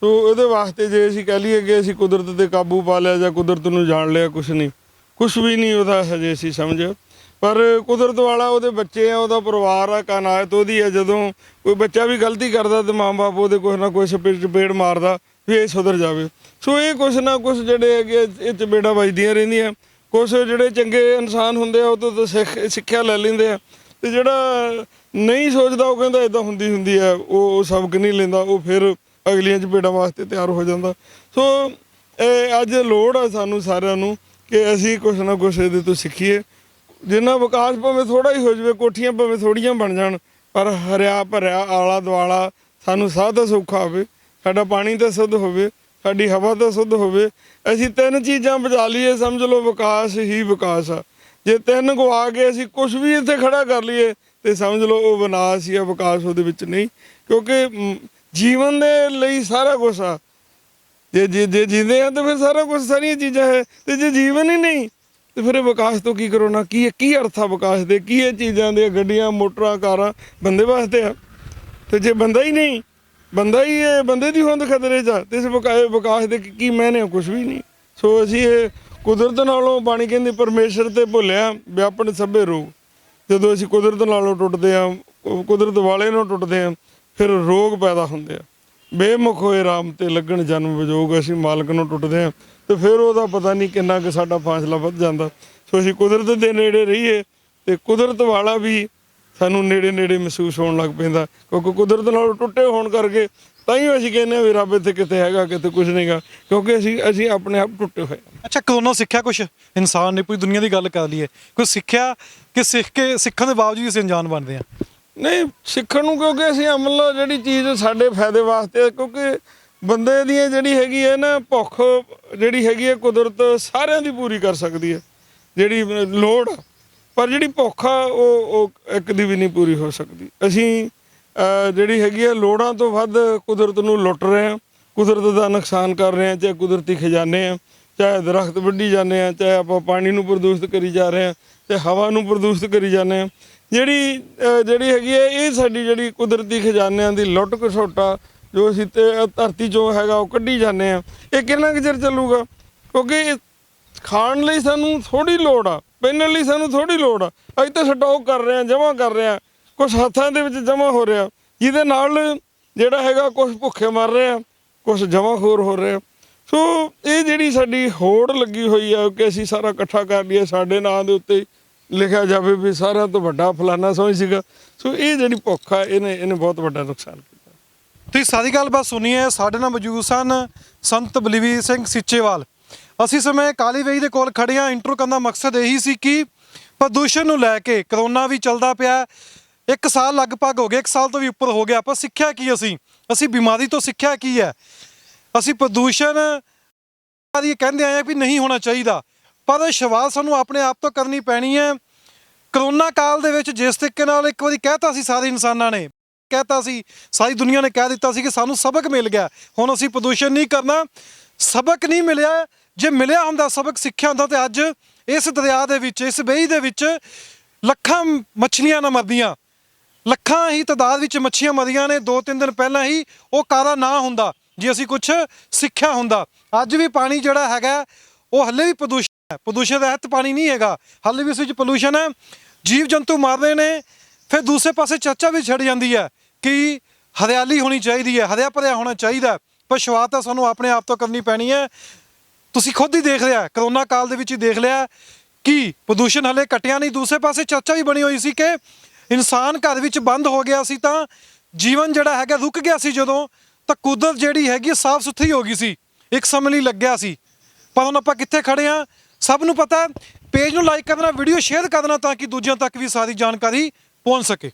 S2: ਸੋ ਇਹਦੇ ਵਾਸਤੇ ਜੇ ਅਸੀਂ ਕਹਿ ਲਈਏ ਕਿ ਅਸੀਂ ਕੁਦਰਤ ਤੇ ਕਾਬੂ ਪਾ ਲਿਆ ਜਾਂ ਕੁਦਰਤ ਨੂੰ ਜਾਣ ਲਿਆ, ਕੁਛ ਵੀ ਨਹੀਂ ਉਹਦਾ ਹਜੇ ਅਸੀਂ ਸਮਝਿਆ। ਪਰ ਕੁਦਰਤ ਵਾਲਾ ਉਹਦੇ ਬੱਚੇ ਆ, ਉਹਦਾ ਪਰਿਵਾਰ ਆ, ਕਾਇਨਾਤ ਉਹਦੀ ਹੈ। ਜਦੋਂ ਕੋਈ ਬੱਚਾ ਵੀ ਗਲਤੀ ਕਰਦਾ ਤੇ ਮਾਂ-ਬਾਪ ਉਹਦੇ ਕੁਛ ਨਾ ਕੁਛ ਚਪੇੜ ਮਾਰਦਾ ਵੀ ਇਹ ਸੁਧਰ ਜਾਵੇ। ਸੋ ਇਹ ਕੁਛ ਨਾ ਕੁਛ ਜਿਹੜੇ ਹੈਗੇ ਇਹ ਚਪੇੜਾਂ ਵੱਜਦੀਆਂ ਰਹਿੰਦੀਆਂ। ਕੁਛ ਜਿਹੜੇ ਚੰਗੇ ਇਨਸਾਨ ਹੁੰਦੇ ਆ ਉਹ ਤੋਂ ਸਿੱਖਿਆ ਲੈ ਲੈਂਦੇ ਆ, ਤੇ ਜਿਹੜਾ ਨਹੀਂ ਸੋਚਦਾ ਉਹ ਕਹਿੰਦਾ ਇਦਾਂ ਹੁੰਦੀ ਹੈ, ਉਹ ਸਬਕ ਨਹੀਂ ਲੈਂਦਾ, ਉਹ ਫਿਰ ਅਗਲੀਆਂ ਚਪੇੜਾਂ ਵਾਸਤੇ ਤਿਆਰ ਹੋ ਜਾਂਦਾ। ਸੋ ਇਹ ਅੱਜ ਲੋੜ ਆ ਸਾਨੂੰ ਸਾਰਿਆਂ ਨੂੰ ਕਿ ਅਸੀਂ ਕੁਛ ਨਾ ਕੁਛ ਇਹਦੇ ਤੋਂ ਸਿੱਖੀਏ। ਜਿੰਨਾ ਵਿਕਾਸ ਭਾਵੇਂ ਥੋੜ੍ਹਾ ਹੀ ਹੋ ਜਾਵੇ, ਕੋਠੀਆਂ ਭਾਵੇਂ ਥੋੜ੍ਹੀਆਂ ਬਣ ਜਾਣ, ਪਰ ਹਰਿਆ ਭਰਿਆ ਆਲਾ ਦੁਆਲਾ ਸਾਨੂੰ ਸਾਹ ਤਾਂ ਸੌਖਾ ਹੋਵੇ, ਸਾਡਾ ਪਾਣੀ ਤਾਂ ਸ਼ੁੱਧ ਹੋਵੇ, ਸਾਡੀ ਹਵਾ ਤਾਂ ਸ਼ੁੱਧ ਹੋਵੇ। ਅਸੀਂ ਤਿੰਨ ਚੀਜ਼ਾਂ ਬਚਾ ਲਈਏ, ਸਮਝ ਲਓ ਵਿਕਾਸ ਹੀ ਵਿਕਾਸ ਆ। ਜੇ ਤਿੰਨ ਗਵਾ ਕੇ ਅਸੀਂ ਕੁਛ ਵੀ ਇੱਥੇ ਖੜਾ ਕਰ ਲਈਏ ਤੇ ਸਮਝ ਲਓ ਉਹ ਵਿਨਾਸ਼ ਹੀ ਆ, ਵਿਕਾਸ ਉਹਦੇ ਵਿੱਚ ਨਹੀਂ। ਕਿਉਂਕਿ ਜੀਵਨ ਦੇ ਲਈ ਸਾਰਾ ਕੁਛ ਆ। ਜੇ ਜੀਂਦੇ ਆ ਤਾਂ ਫਿਰ ਸਾਰਾ ਕੁਛ, ਸਾਰੀਆਂ ਚੀਜ਼ਾਂ ਹੈ। ਤੇ ਜੇ ਜੀਵਨ ਹੀ ਨਹੀਂ ਤੇ ਫਿਰ ਇਹ ਵਿਕਾਸ ਤੋਂ ਕੀ ਕਰੋਨਾ, ਕੀ ਅਰਥ ਆ ਵਿਕਾਸ ਦੇ, ਕੀ ਇਹ ਚੀਜ਼ਾਂ ਦੇ, ਗੱਡੀਆਂ ਮੋਟਰਾਂ ਕਾਰਾਂ ਬੰਦੇ ਵਾਸਤੇ ਆ। ਤੇ ਜੇ ਬੰਦਾ ਹੀ ਨਹੀਂ, ਬੰਦੇ ਦੀ ਹੋਂਦ ਖਤਰੇ 'ਚ ਆ, ਤੇ ਇਸ ਵਿਕਾਸ ਦੇ ਕੀ ਮਾਇਨੇ? ਕੁਛ ਵੀ ਨਹੀਂ। ਸੋ ਅਸੀਂ ਇਹ ਕੁਦਰਤ ਨਾਲੋਂ, ਬਾਣੀ ਕਹਿੰਦੀ ਪਰਮੇਸ਼ਰ ਤੇ ਭੁੱਲਿਆ ਵਿਆਪਨ ਸਭੇ ਰੋਗ। ਜਦੋਂ ਅਸੀਂ ਕੁਦਰਤ ਨਾਲੋਂ ਟੁੱਟਦੇ ਹਾਂ, ਕੁਦਰਤ ਵਾਲੇ ਨੂੰ ਟੁੱਟਦੇ ਹਾਂ, ਫਿਰ ਰੋਗ ਪੈਦਾ ਹੁੰਦੇ ਆ। ਬੇਮੁਖ ਹੋਏ ਰਾਮ ਤੇ ਲੱਗਣ ਜਨਮ ਵਿਜੋਗ। ਅਸੀਂ ਮਾਲਕ ਨੂੰ ਟੁੱਟਦੇ ਹਾਂ ਤੇ ਫਿਰ ਉਹਦਾ ਪਤਾ ਨਹੀਂ ਕਿੰਨਾ ਕੁ ਸਾਡਾ ਫਾਸਲਾ ਵੱਧ ਜਾਂਦਾ। ਸੋ ਅਸੀਂ ਕੁਦਰਤ ਦੇ ਨੇੜੇ ਰਹੀਏ ਤੇ ਕੁਦਰਤ ਵਾਲਾ ਵੀ ਸਾਨੂੰ ਨੇੜੇ ਮਹਿਸੂਸ ਹੋਣ ਲੱਗ ਪੈਂਦਾ। ਕਿਉਂਕਿ ਕੁਦਰਤ ਨਾਲ ਟੁੱਟੇ ਹੋਣ ਕਰਕੇ ਤਾਂ ਹੀ ਅਸੀਂ ਕਹਿੰਦੇ ਹਾਂ ਵੀ ਰੱਬ ਇੱਥੇ ਕਿਤੇ ਹੈਗਾ, ਕਿਤੇ ਕੁਝ ਨਹੀਂਗਾ, ਕਿਉਂਕਿ ਅਸੀਂ ਆਪਣੇ ਆਪ ਟੁੱਟੇ ਹੋਏ।
S1: ਅੱਛਾ, ਕਰੋਨਾ ਸਿੱਖਿਆ ਕੁਛ ਇਨਸਾਨ ਨੇ? ਪੂਰੀ ਦੁਨੀਆ ਦੀ ਗੱਲ ਕਰ ਲਈਏ, ਕੁਛ ਸਿੱਖਿਆ ਕਿ ਸਿੱਖਣ ਦੇ ਬਾਵਜੂਦ ਅਸੀਂ ਅਣਜਾਣ ਬਣਦੇ ਹਾਂ?
S2: ਨਹੀਂ, ਸਿੱਖਣ ਨੂੰ, ਕਿਉਂਕਿ ਅਸੀਂ ਅਮਲ ਜਿਹੜੀ ਚੀਜ਼ ਸਾਡੇ ਫਾਇਦੇ ਵਾਸਤੇ, ਕਿਉਂਕਿ ਬੰਦੇ ਦੀ ਜਿਹੜੀ ਹੈਗੀ ਹੈ ਨਾ ਭੁੱਖ ਜਿਹੜੀ ਹੈਗੀ ਹੈ, ਕੁਦਰਤ ਸਾਰਿਆਂ ਦੀ ਪੂਰੀ ਕਰ ਸਕਦੀ ਹੈ ਜਿਹੜੀ ਲੋੜ। ਪਰ ਜਿਹੜੀ ਭੁੱਖ ਆ ਉਹ ਇੱਕ ਦੀ ਵੀ ਨਹੀਂ ਪੂਰੀ ਹੋ ਸਕਦੀ। ਅਸੀਂ ਜਿਹੜੀ ਹੈਗੀ ਹੈ ਲੋੜਾਂ ਤੋਂ ਵੱਧ ਕੁਦਰਤ ਨੂੰ ਲੁੱਟ ਰਹੇ ਹਾਂ, ਕੁਦਰਤ ਦਾ ਨੁਕਸਾਨ ਕਰ ਰਹੇ ਹਾਂ। ਚਾਹੇ ਕੁਦਰਤੀ ਖਜ਼ਾਨੇ ਆ, ਚਾਹੇ ਦਰਖਤ ਵੱਢੀ ਜਾਂਦੇ ਆ, ਚਾਹੇ ਆਪਾਂ ਪਾਣੀ ਨੂੰ ਪ੍ਰਦੂਸ਼ਿਤ ਕਰੀ ਜਾ ਰਹੇ ਹਾਂ, ਤੇ ਹਵਾ ਨੂੰ ਪ੍ਰਦੂਸ਼ਿਤ ਕਰੀ ਜਾਂਦੇ ਹਾਂ। ਜਿਹੜੀ ਹੈਗੀ ਹੈ ਇਹ ਸਾਡੀ ਜਿਹੜੀ ਕੁਦਰਤੀ ਖਜ਼ਾਨਿਆਂ ਦੀ ਲੁੱਟ ਘਸੋਟਾ ਜੋ ਅਸੀਂ ਤੇ ਧਰਤੀ 'ਚੋਂ ਹੈਗਾ ਉਹ ਕੱਢੀ ਜਾਂਦੇ ਹਾਂ। ਇਹ ਕਿੰਨਾ ਕੁ ਚਿਰ ਚੱਲੂਗਾ? ਕਿਉਂਕਿ ਖਾਣ ਲਈ ਸਾਨੂੰ ਥੋੜ੍ਹੀ ਲੋੜ ਆ, ਪਹਿਨਣ ਲਈ ਸਾਨੂੰ ਥੋੜ੍ਹੀ ਲੋੜ ਆ। ਅਸੀਂ ਤਾਂ ਸਟਾਕ ਕਰ ਰਹੇ ਹਾਂ, ਜਮ੍ਹਾਂ ਕਰ ਰਹੇ ਹਾਂ, ਕੁਛ ਹੱਥਾਂ ਦੇ ਵਿੱਚ ਜਮ੍ਹਾਂ ਹੋ ਰਿਹਾ, ਜਿਹਦੇ ਨਾਲ ਜਿਹੜਾ ਹੈਗਾ ਕੁਛ ਭੁੱਖੇ ਮਰ ਰਹੇ ਆ, ਕੁਛ ਜਮ੍ਹਾਖੋਰ ਹੋ ਰਹੇ ਆ। ਸੋ ਇਹ ਜਿਹੜੀ ਸਾਡੀ ਹੋੜ ਲੱਗੀ ਹੋਈ ਆ ਕਿ ਅਸੀਂ ਸਾਰਾ ਇਕੱਠਾ ਕਰ ਲਈਏ, ਸਾਡੇ ਨਾਂ ਦੇ ਉੱਤੇ ਲਿਖਿਆ ਜਾਵੇ ਵੀ ਸਾਰਿਆਂ ਤੋਂ ਵੱਡਾ ਫਲਾਨਾ ਸਮਝ ਸੀਗਾ। ਸੋ ਇਹ ਜਿਹੜੀ ਭੁੱਖ ਆ ਇਹਨੇ ਬਹੁਤ ਵੱਡਾ ਨੁਕਸਾਨ ਕੀਤਾ।
S1: ਤੁਸੀਂ ਸਾਰੀ ਗੱਲਬਾਤ ਸੁਣੀ ਹੈ। ਸਾਡੇ ਨਾਲ ਮੌਜੂਦ ਸਨ ਸੰਤ ਬਲਵੀਰ ਸਿੰਘ ਸੀਚੇਵਾਲ। ਅਸੀਂ ਸਮੇਂ ਕਾਲੀ ਵੇਈ ਦੇ ਕੋਲ ਖੜੇ ਹਾਂ। ਇੰਟਰਵਿਊ ਕਰਨ ਦਾ ਮਕਸਦ ਇਹੀ ਸੀ ਕਿ ਪ੍ਰਦੂਸ਼ਣ ਨੂੰ ਲੈ ਕੇ, ਕਰੋਨਾ ਵੀ ਚੱਲਦਾ ਪਿਆ, 1 ਸਾਲ ਲਗਭਗ ਹੋ ਗਿਆ, 1 ਸਾਲ ਤੋਂ ਵੀ ਉੱਪਰ ਹੋ ਗਿਆ। ਆਪਾਂ ਸਿੱਖਿਆ ਕੀ? ਅਸੀਂ ਬਿਮਾਰੀ ਤੋਂ ਸਿੱਖਿਆ ਕੀ ਹੈ? ਅਸੀਂ ਪ੍ਰਦੂਸ਼ਣ ਦੀ ਕਹਿੰਦੇ ਆਏ ਵੀ ਨਹੀਂ ਹੋਣਾ ਚਾਹੀਦਾ, ਪਰ ਸ਼ੁਰੂਆਤ ਸਾਨੂੰ ਆਪਣੇ ਆਪ ਤੋਂ ਕਰਨੀ ਪੈਣੀ ਹੈ। ਕਰੋਨਾ ਕਾਲ ਦੇ ਵਿੱਚ ਜਿਸ ਤਰੀਕੇ ਨਾਲ ਇੱਕ ਵਾਰੀ ਕਹਿਤਾ ਸੀ, ਸਾਰੇ ਇਨਸਾਨਾਂ ਨੇ ਕਹਿਤਾ ਸੀ, ਸਾਰੀ ਦੁਨੀਆ ਨੇ ਕਹਿ ਦਿੱਤਾ ਸੀ ਕਿ ਸਾਨੂੰ ਸਬਕ ਮਿਲ ਗਿਆ, ਹੁਣ ਅਸੀਂ ਪ੍ਰਦੂਸ਼ਣ ਨਹੀਂ ਕਰਨਾ। ਸਬਕ ਨਹੀਂ ਮਿਲਿਆ। ਜੇ ਮਿਲਿਆ ਹੁੰਦਾ, ਸਬਕ ਸਿੱਖਿਆ ਹੁੰਦਾ, ਤੇ ਅੱਜ ਇਸ ਦਰਿਆ ਦੇ ਵਿੱਚ, ਇਸ ਵੇਈ ਦੇ ਵਿੱਚ ਲੱਖਾਂ ਮੱਛਲੀਆਂ ਨਾ ਮਰਦੀਆਂ, ਲੱਖਾਂ ਹੀ ਤਾਦਾਦ ਵਿੱਚ ਮੱਛੀਆਂ ਮਰੀਆਂ ਨੇ। 2-3 ਦਿਨ ਪਹਿਲਾਂ ਹੀ ਉਹ ਕਾਰਾ ਨਾ ਹੁੰਦਾ ਜੇ ਅਸੀਂ ਕੁਛ ਸਿੱਖਿਆ ਹੁੰਦਾ। ਅੱਜ ਵੀ ਪਾਣੀ ਜਿਹੜਾ ਹੈਗਾ ਉਹ ਹੱਲੇ ਵੀ ਪ੍ਰਦੂਸ਼ਣ ਹੈ, ਪ੍ਰਦੂਸ਼ਣ ਰਹਿਤ ਪਾਣੀ ਨਹੀਂ ਹੈਗਾ, ਹੱਲੇ ਵੀ ਉਸ ਵਿੱਚ ਪੋਲੂਸ਼ਨ ਹੈ, ਜੀਵ ਜੰਤੂ ਮਰ ਰਹੇ ਨੇ। ਫਿਰ ਦੂਸਰੇ ਪਾਸੇ ਚਰਚਾ ਵੀ ਛਿੜ ਜਾਂਦੀ ਹੈ ਕਿ ਹਰਿਆਲੀ ਹੋਣੀ ਚਾਹੀਦੀ ਹੈ, ਹਰਿਆ ਭਰਿਆ ਹੋਣਾ ਚਾਹੀਦਾ, ਪਰ ਸ਼ੁਰੂਆਤ ਤਾਂ ਸਾਨੂੰ ਆਪਣੇ ਆਪ ਤੋਂ ਕਰਨੀ ਪੈਣੀ ਹੈ। ਤੁਸੀਂ ਖੁਦ ਹੀ ਦੇਖ ਲਿਆ, ਕਰੋਨਾ ਕਾਲ ਦੇ ਵਿੱਚ ਹੀ ਦੇਖ ਲਿਆ ਕਿ ਪ੍ਰਦੂਸ਼ਣ ਹਲੇ ਘਟਿਆ ਨਹੀਂ। ਦੂਸਰੇ ਪਾਸੇ ਚਰਚਾ ਵੀ ਬਣੀ ਹੋਈ ਸੀ ਕਿ ਇਨਸਾਨ ਘਰ ਵਿੱਚ ਬੰਦ ਹੋ ਗਿਆ ਸੀ ਤਾਂ ਜੀਵਨ ਜਿਹੜਾ ਹੈਗਾ ਰੁਕ ਗਿਆ ਸੀ, ਜਦੋਂ ਤਾਂ ਕੁਦਰਤ ਜਿਹੜੀ ਹੈਗੀ ਸਾਫ਼ ਸੁਥਰੀ ਹੋ ਗਈ ਸੀ, ਇੱਕ ਸਮੇਂ ਲਈ ਲੱਗਿਆ ਸੀ। ਪਰ ਹੁਣ ਆਪਾਂ ਕਿੱਥੇ ਖੜੇ ਹਾਂ ਸਭ ਨੂੰ ਪਤਾ। ਪੇਜ ਨੂੰ ਲਾਈਕ ਕਰਨਾ, ਵੀਡੀਓ ਸ਼ੇਅਰ ਕਰਨਾ ਤਾਂ ਕਿ ਦੂਜਿਆਂ ਤੱਕ ਵੀ ਸਾਰੀ ਜਾਣਕਾਰੀ ਪਹੁੰਚ ਸਕੇ।